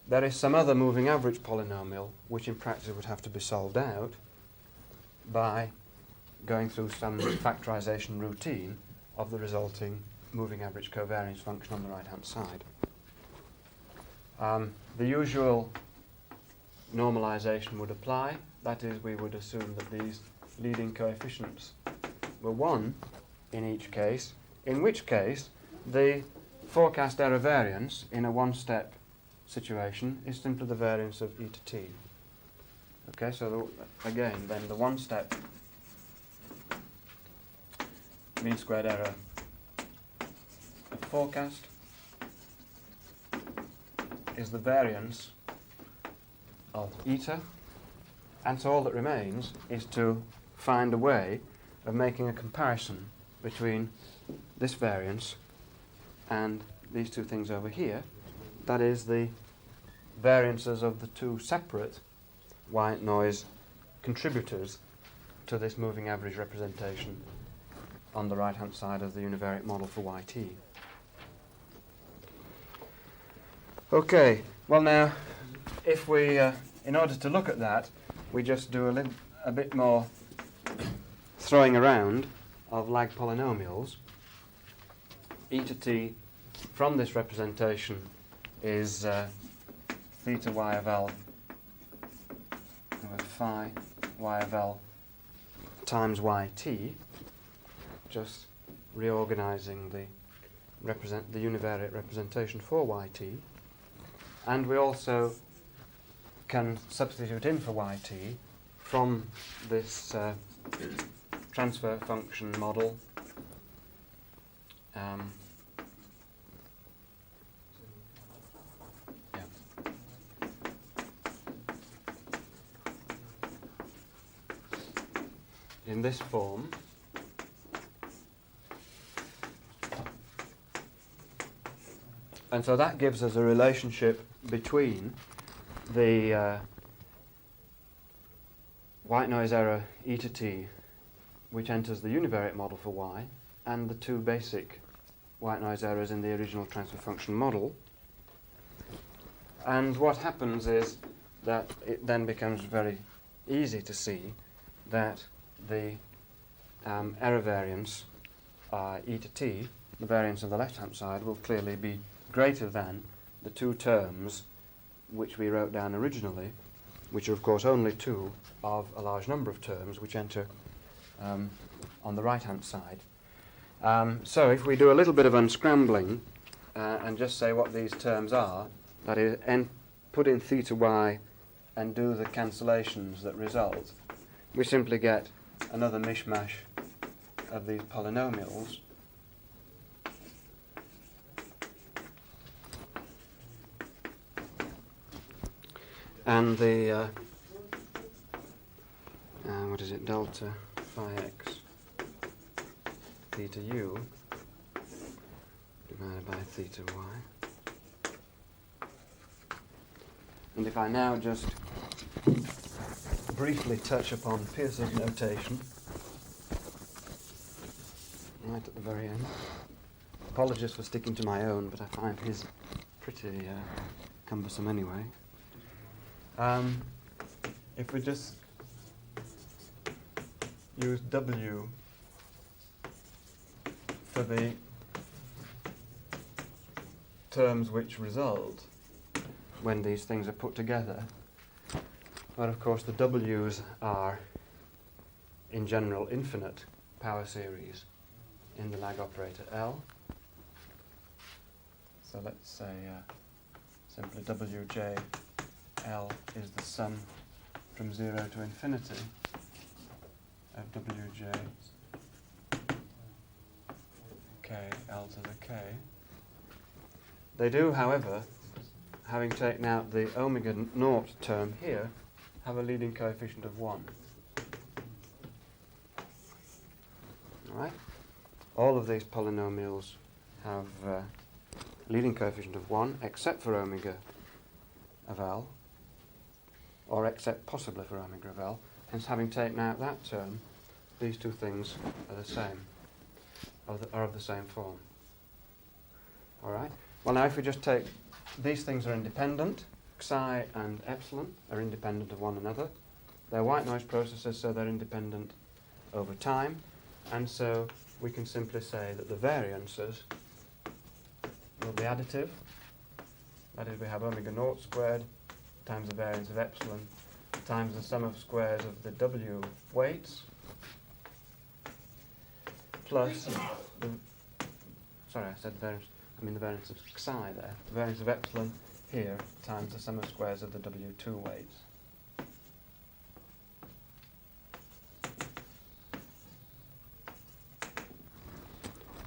There is some other moving average polynomial which in practice would have to be solved out by going through some factorization routine of the resulting moving average covariance function on the right-hand side. The usual normalization would apply. That is, we would assume that these leading coefficients were 1 in each case, in which case the forecast error variance in a one-step situation is simply the variance of e to t. Okay, so again, then the one-step mean squared error of forecast is the variance of eta, and so all that remains is to find a way of making a comparison between this variance and these two things over here. That is the variances of the two separate white noise contributors to this moving average representation on the right-hand side of the univariate model for yt. Okay, well now, if we, in order to look at that, we just do a bit more throwing around of lag polynomials. E to t from this representation is theta y of l over phi y of l times yt, just reorganizing the univariate representation for yt. And we also can substitute in for yt from this transfer function model in this form. And so that gives us a relationship between the white noise error e to t, which enters the univariate model for y, and the two basic white noise errors in the original transfer function model. And what happens is that it then becomes very easy to see that the error variance e to t, the variance on the left-hand side, will clearly be greater than the two terms which we wrote down originally, which are of course only two of a large number of terms which enter on the right-hand side. So if we do a little bit of unscrambling and just say what these terms are, that is, put in theta y and do the cancellations that result, we simply get another mishmash of these polynomials. And the, what is it, delta phi x theta u divided by theta y. And if I now just briefly touch upon Pearson's notation, right at the very end. Apologies for sticking to my own, but I find his pretty cumbersome anyway. If we just use W for the terms which result when these things are put together, well, of course, the W's are, in general, infinite power series in the lag operator L. So let's say simply Wj L is the sum from 0 to infinity of Wj k L to the k. They do, however, having taken out the omega naught term here, have a leading coefficient of 1. All right? All of these polynomials have a leading coefficient of 1, except for omega of L, or except possibly for omega of L. Hence, having taken out that term, these two things are the same, are of the same form. All right? Well, now if we just take, these things are independent. Psi and epsilon are independent of one another. They're white noise processes, so they're independent over time. And so we can simply say that the variances will be additive. That is, we have omega naught squared times the variance of epsilon times the sum of squares of the W weights plus the, sorry, I said variance, I mean the variance of psi there. The variance of epsilon here times the sum of squares of the W2 weights.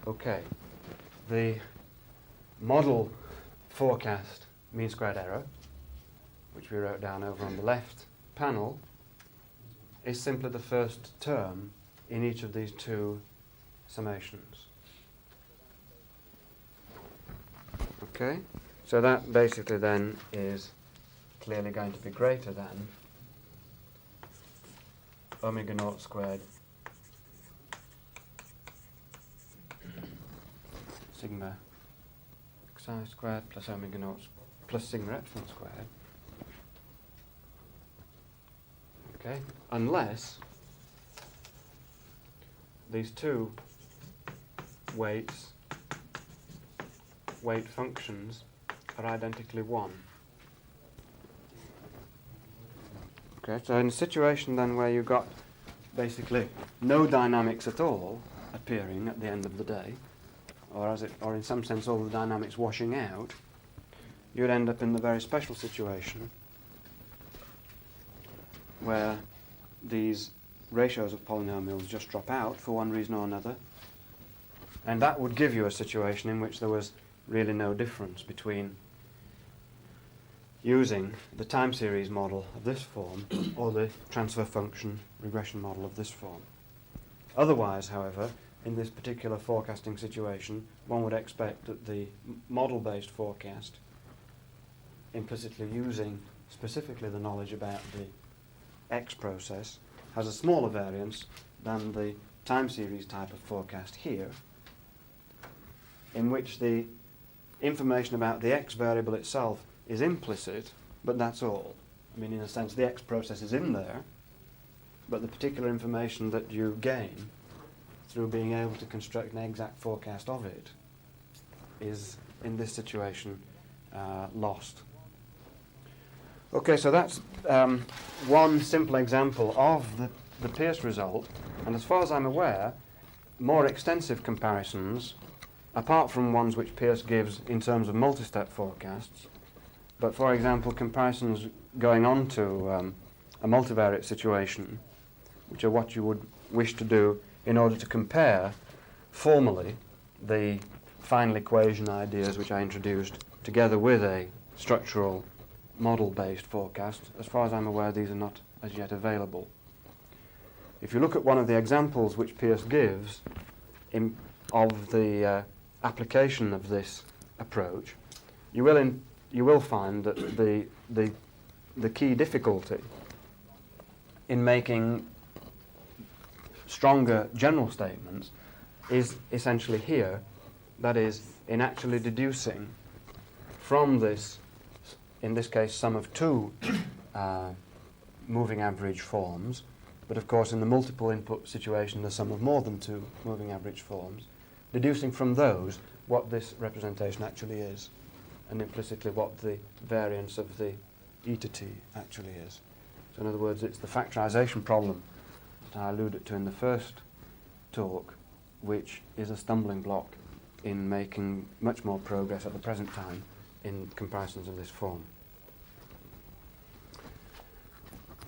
Okay, the model forecast mean squared error, which we wrote down over on the left panel, is simply the first term in each of these two summations. Okay, so that basically then is clearly going to be greater than omega naught squared sigma xi squared plus omega naught plus sigma epsilon squared. Okay, unless these two weight functions are identically 1. Okay, so in a situation then where you've got basically no dynamics at all appearing at the end of the day, or in some sense all the dynamics washing out, you'd end up in the very special situation where these ratios of polynomials just drop out for one reason or another, and that would give you a situation in which there was really no difference between using the time series model of this form or the transfer function regression model of this form. Otherwise, however, in this particular forecasting situation, one would expect that the model-based forecast, implicitly using specifically the knowledge about the X process, has a smaller variance than the time series type of forecast here, in which the information about the X variable itself is implicit, but that's all. I mean, in a sense, the X process is in there, but the particular information that you gain through being able to construct an exact forecast of it is, in this situation, lost. Okay, so that's one simple example of the Peirce result, and as far as I'm aware, more extensive comparisons, apart from ones which Peirce gives in terms of multi-step forecasts, but for example, comparisons going on to a multivariate situation, which are what you would wish to do in order to compare formally the final equation ideas which I introduced together with a structural model-based forecast. As far as I'm aware, these are not as yet available. If you look at one of the examples which Peirce gives of the application of this approach, you will find that the key difficulty in making stronger general statements is essentially here, that is, in actually deducing from this, in this case, sum of two moving average forms, but of course in the multiple input situation the sum of more than two moving average forms, deducing from those what this representation actually is, and implicitly what the variance of the e to t actually is. So in other words, it's the factorization problem that I alluded to in the first talk, which is a stumbling block in making much more progress at the present time in comparisons of this form.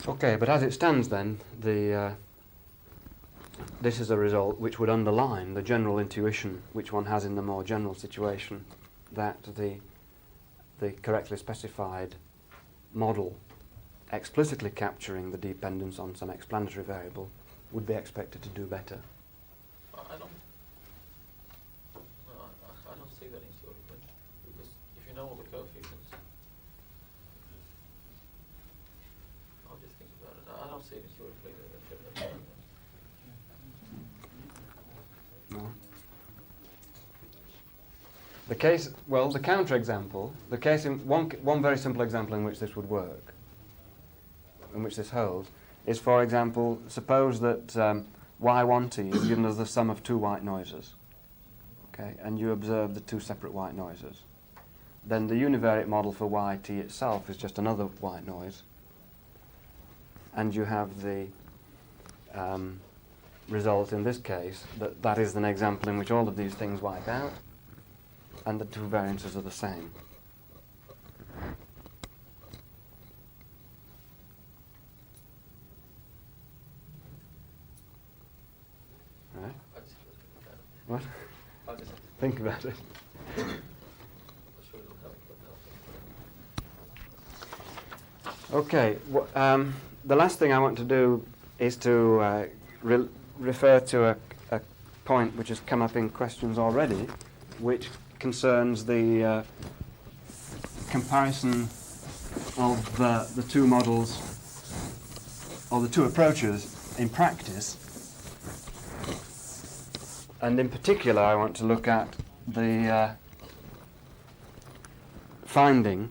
Okay, but as it stands then, this is a result which would underline the general intuition which one has in the more general situation, that the correctly specified model explicitly capturing the dependence on some explanatory variable would be expected to do better. I don't see that in theory, but because if you know all the coefficients, complete a triplet. No. The case, well, the counterexample, the case in one very simple example in which this would work, in which this holds, is, for example, suppose that y1t is given as the sum of two white noises, okay, and you observe the two separate white noises. Then the univariate model for yt itself is just another white noise, and you have the result in this case that that is an example in which all of these things wipe out, and the two variances are the same. Right? I just have to think about it. What? I just have to Think about it. I'm sure it'll help, but Okay. The last thing I want to do is to refer to a point which has come up in questions already, which concerns the comparison of the two models, or the two approaches, in practice. And in particular, I want to look at the finding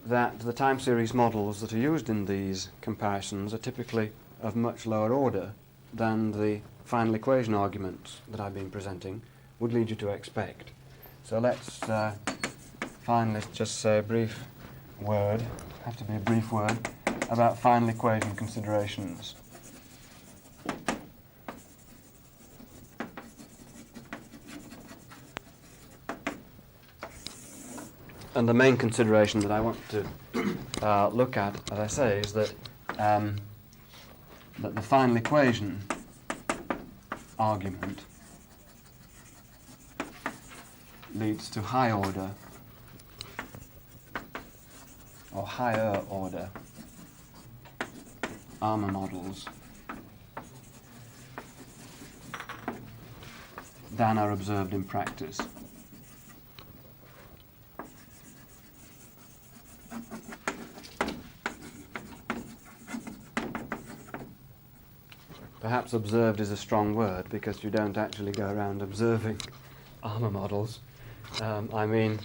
that the time series models that are used in these comparisons are typically of much lower order than the final equation arguments that I've been presenting would lead you to expect. So let's finally just say a brief word, have to be a brief word, about final equation considerations. And the main consideration that I want to look at, as I say, is that that the final equation argument leads to high order or higher order armor models than are observed in practice. Perhaps observed is a strong word, because you don't actually go around observing armor models. I mean,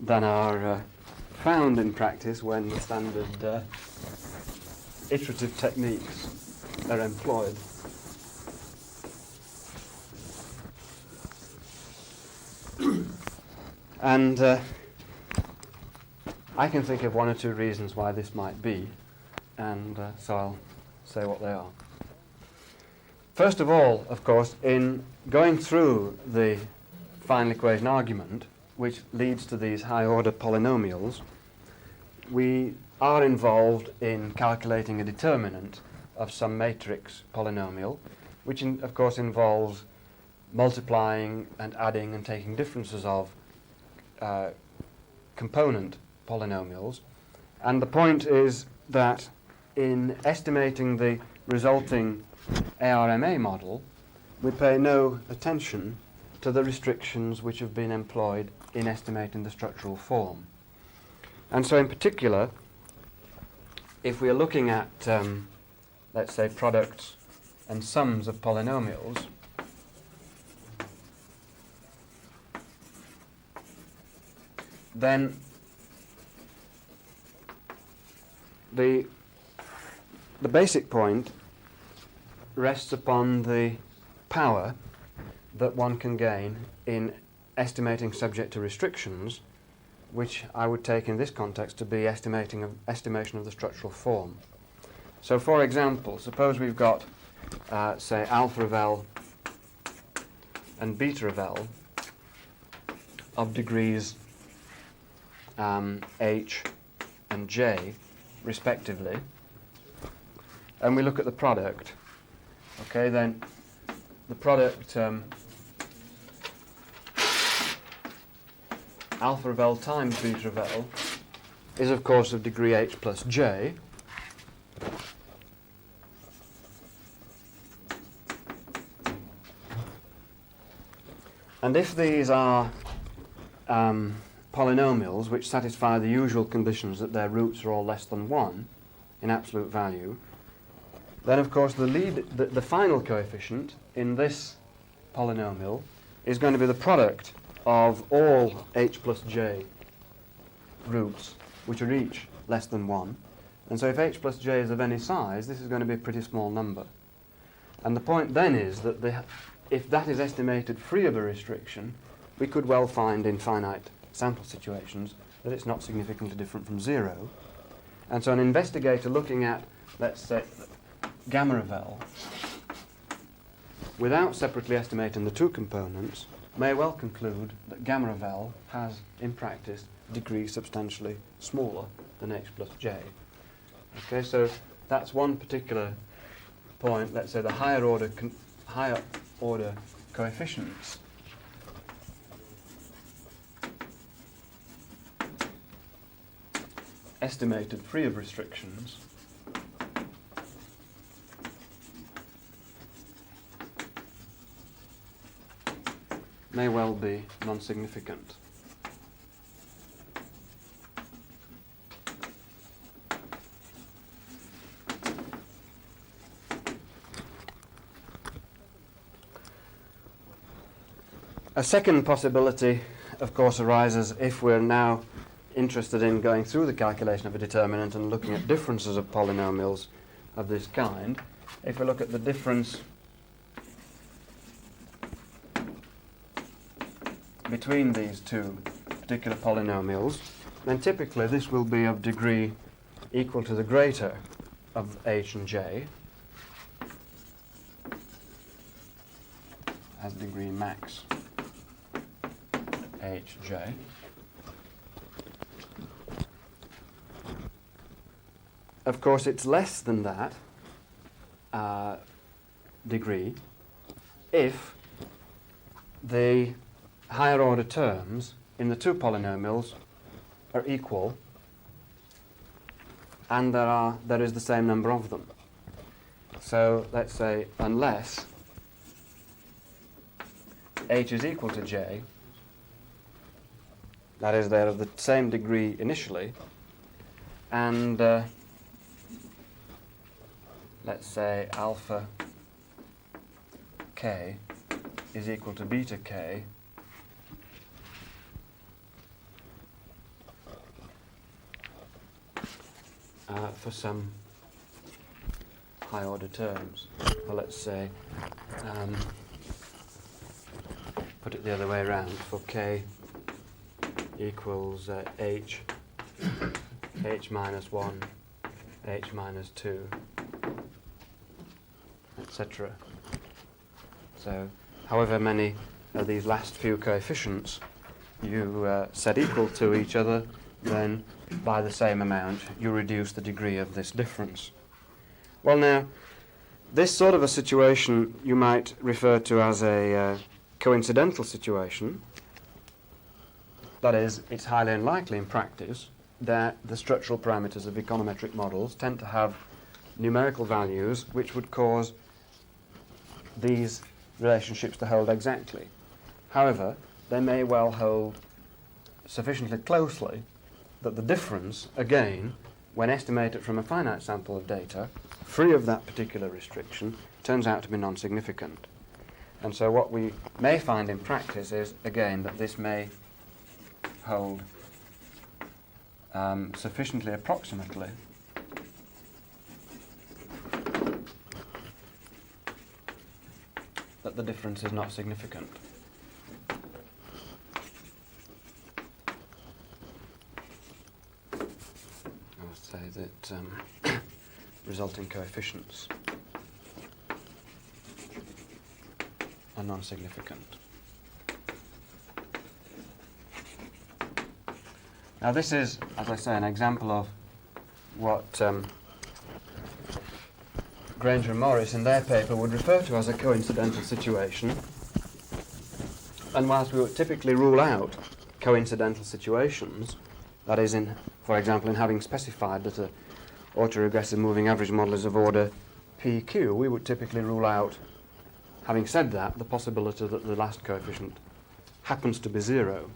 than are found in practice when the standard iterative techniques are employed. And I can think of one or two reasons why this might be, and so I'll say what they are. First of all, of course, in going through the final equation argument, which leads to these high-order polynomials, we are involved in calculating a determinant of some matrix polynomial, which of course involves multiplying and adding and taking differences of component polynomials. And the point is that in estimating the resulting ARMA model, we pay no attention to the restrictions which have been employed in estimating the structural form. And so in particular, if we are looking at, let's say, products and sums of polynomials, then the basic point rests upon the power that one can gain in estimating subject to restrictions, which I would take in this context to be estimation of the structural form. So for example, suppose we've got, say, alpha of L and beta of L of degrees H and J, respectively, and we look at the product. Okay, then the product alpha of L times beta of L is of course of degree H plus J. And if these are polynomials which satisfy the usual conditions that their roots are all less than 1 in absolute value, then of course the final coefficient in this polynomial is going to be the product of all h plus j roots, which are each less than 1. And so if h plus j is of any size, this is going to be a pretty small number. And the point then is that if that is estimated free of a restriction, we could well find in finite sample situations that it's not significantly different from 0. And so an investigator looking at, let's say, gamma of L, without separately estimating the two components, may well conclude that gamma of L has, in practice, degree substantially smaller than h plus j. Okay, so that's one particular point. Let's say the higher order coefficients estimated free of restrictions may well be non-significant. A second possibility, of course, arises if we're now interested in going through the calculation of a determinant and looking at differences of polynomials of this kind. If we look at the difference between these two particular polynomials, then typically this will be of degree equal to the greater of h and j, as degree max hj. Of course, it's less than that degree if the higher order terms in the two polynomials are equal and there is the same number of them. So let's say unless h is equal to j, that is, they're of the same degree initially, and let's say alpha k is equal to beta k, for some high order terms. Well, let's say, put it the other way around, for k equals h minus 1, h minus 2, etc. So however many of these last few coefficients you set equal to each other, then by the same amount you reduce the degree of this difference. Well, now, this sort of a situation you might refer to as a coincidental situation. That is, it's highly unlikely in practice that the structural parameters of econometric models tend to have numerical values which would cause these relationships to hold exactly. However, they may well hold sufficiently closely that the difference, again, when estimated from a finite sample of data, free of that particular restriction, turns out to be non-significant. And so what we may find in practice is, again, that this may hold sufficiently approximately that the difference is not significant. I'll say that resulting coefficients are non-significant. Now this is, as I say, an example of what Granger and Morris in their paper would refer to as a coincidental situation. And whilst we would typically rule out coincidental situations, that is, for example, in having specified that an autoregressive moving average model is of order PQ, we would typically rule out, having said that, the possibility that the last coefficient happens to be 0.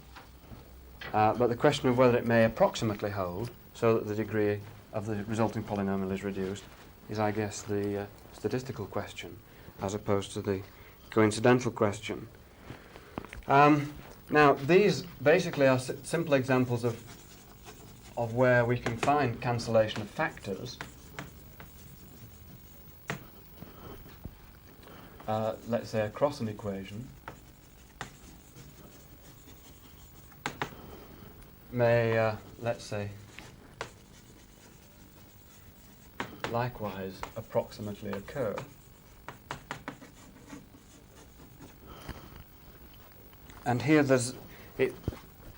But the question of whether it may approximately hold, so that the degree of the resulting polynomial is reduced, is, I guess, the statistical question as opposed to the coincidental question. Now, these basically are simple examples of where we can find cancellation of factors. Let's say across an equation may, let's say, likewise approximately occur. And here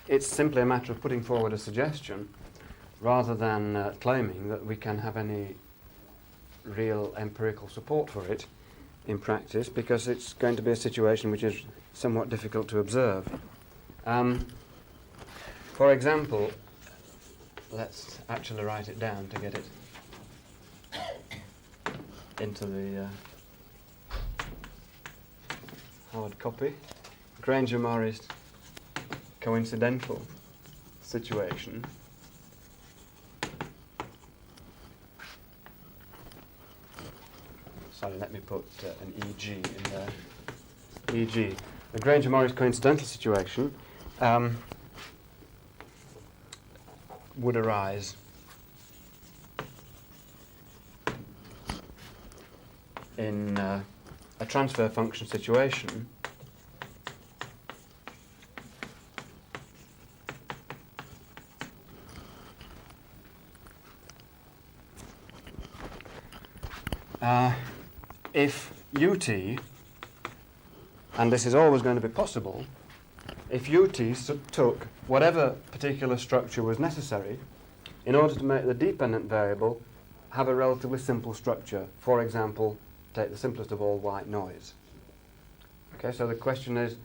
it's simply a matter of putting forward a suggestion rather than claiming that we can have any real empirical support for it in practice, because it's going to be a situation which is somewhat difficult to observe. For example, let's actually write it down to get it into the hard copy. Granger-Morris coincidental situation. Sorry, let me put an EG in there. EG. The Granger-Morris coincidental situation would arise in a transfer function situation if ut, and this is always going to be possible, if ut took whatever particular structure was necessary in order to make the dependent variable have a relatively simple structure. For example, take the simplest of all, white noise. Okay, so the question is,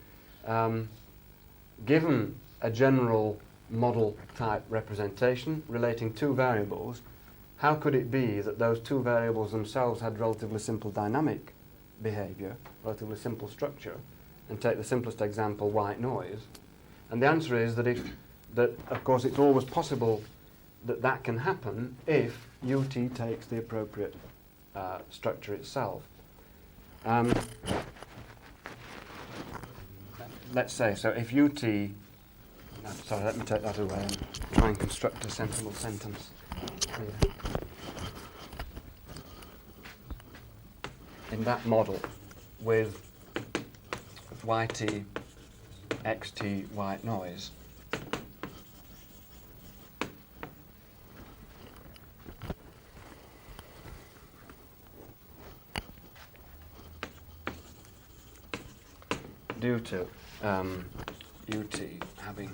given a general model type representation relating two variables, how could it be that those two variables themselves had relatively simple dynamic behavior, relatively simple structure, and take the simplest example, white noise? And the answer is that of course it's always possible that that can happen if ut takes the appropriate structure itself. Let's say, so if ut, no, sorry, let me take that away and try and construct a sensible sentence here. In that model with yt, xt, white noise, due to ut having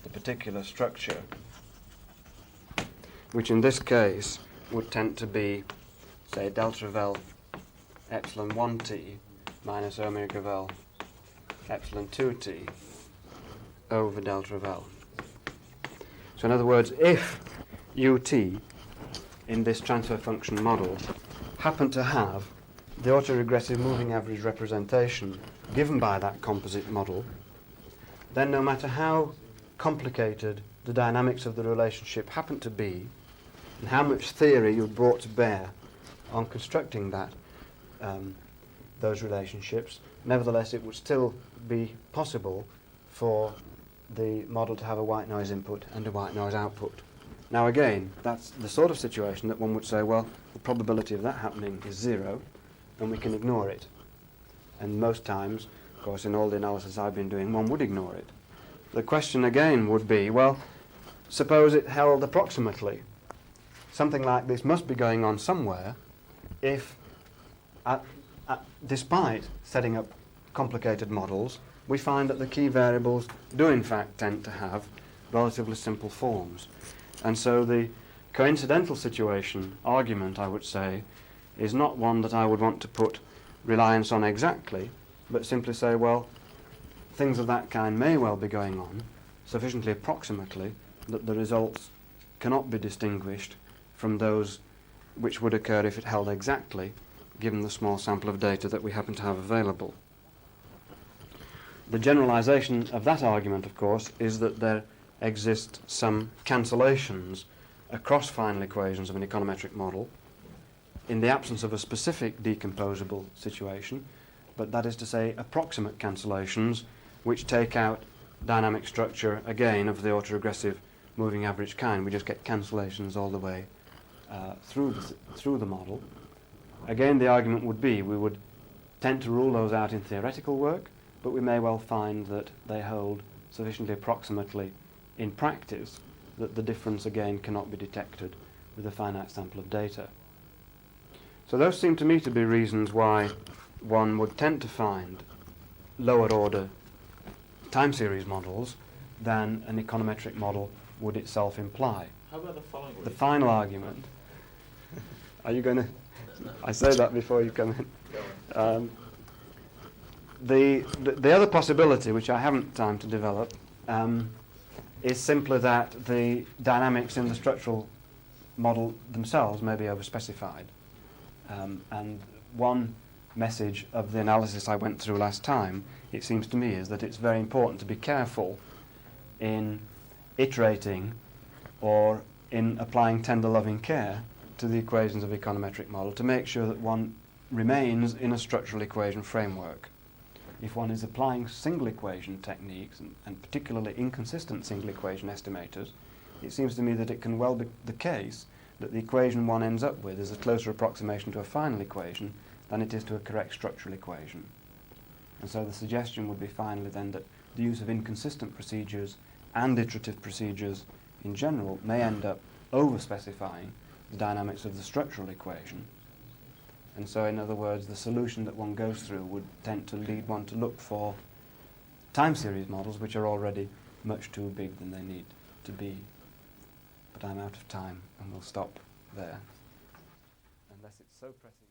the particular structure, which in this case would tend to be, say, delta of L epsilon 1t minus omega of L epsilon 2t over delta of L. So in other words, if ut in this transfer function model happen to have the autoregressive moving average representation given by that composite model, then no matter how complicated the dynamics of the relationship happen to be, and how much theory you've brought to bear on constructing that those relationships, nevertheless it would still be possible for the model to have a white noise input and a white noise output. Now again, that's the sort of situation that one would say, well, the probability of that happening is 0, and we can ignore it. And most times, of course, in all the analysis I've been doing, one would ignore it. The question again would be, well, suppose it held approximately. Something like this must be going on somewhere if, despite setting up complicated models, we find that the key variables do in fact tend to have relatively simple forms. And so the coincidental situation argument, I would say, is not one that I would want to put reliance on exactly, but simply say, well, things of that kind may well be going on sufficiently approximately that the results cannot be distinguished from those which would occur if it held exactly, given the small sample of data that we happen to have available. The generalization of that argument, of course, is that there exist some cancellations across final equations of an econometric model in the absence of a specific decomposable situation, but that is to say approximate cancellations which take out dynamic structure again of the autoregressive moving average kind. We just get cancellations all the way through the model. Again, the argument would be we would tend to rule those out in theoretical work, but we may well find that they hold sufficiently approximately in practice that the difference again cannot be detected with a finite sample of data. So those seem to me to be reasons why one would tend to find lower order time series models than an econometric model would itself imply. How about the following The reason? final argument, are you going to, I say that before you come in. Go on. The other possibility, which I haven't time to develop, is simply that the dynamics in the structural model themselves may be overspecified. And one message of the analysis I went through last time, it seems to me, is that it's very important to be careful in iterating or in applying tender loving care to the equations of econometric model to make sure that one remains in a structural equation framework. If one is applying single equation techniques, and particularly inconsistent single equation estimators, it seems to me that it can well be the case that the equation one ends up with is a closer approximation to a final equation than it is to a correct structural equation. And so the suggestion would be finally then that the use of inconsistent procedures and iterative procedures in general may end up over-specifying the dynamics of the structural equation. And so, in other words, the solution that one goes through would tend to lead one to look for time series models which are already much too big than they need to be. But I'm out of time and we'll stop there. Unless it's so pressing.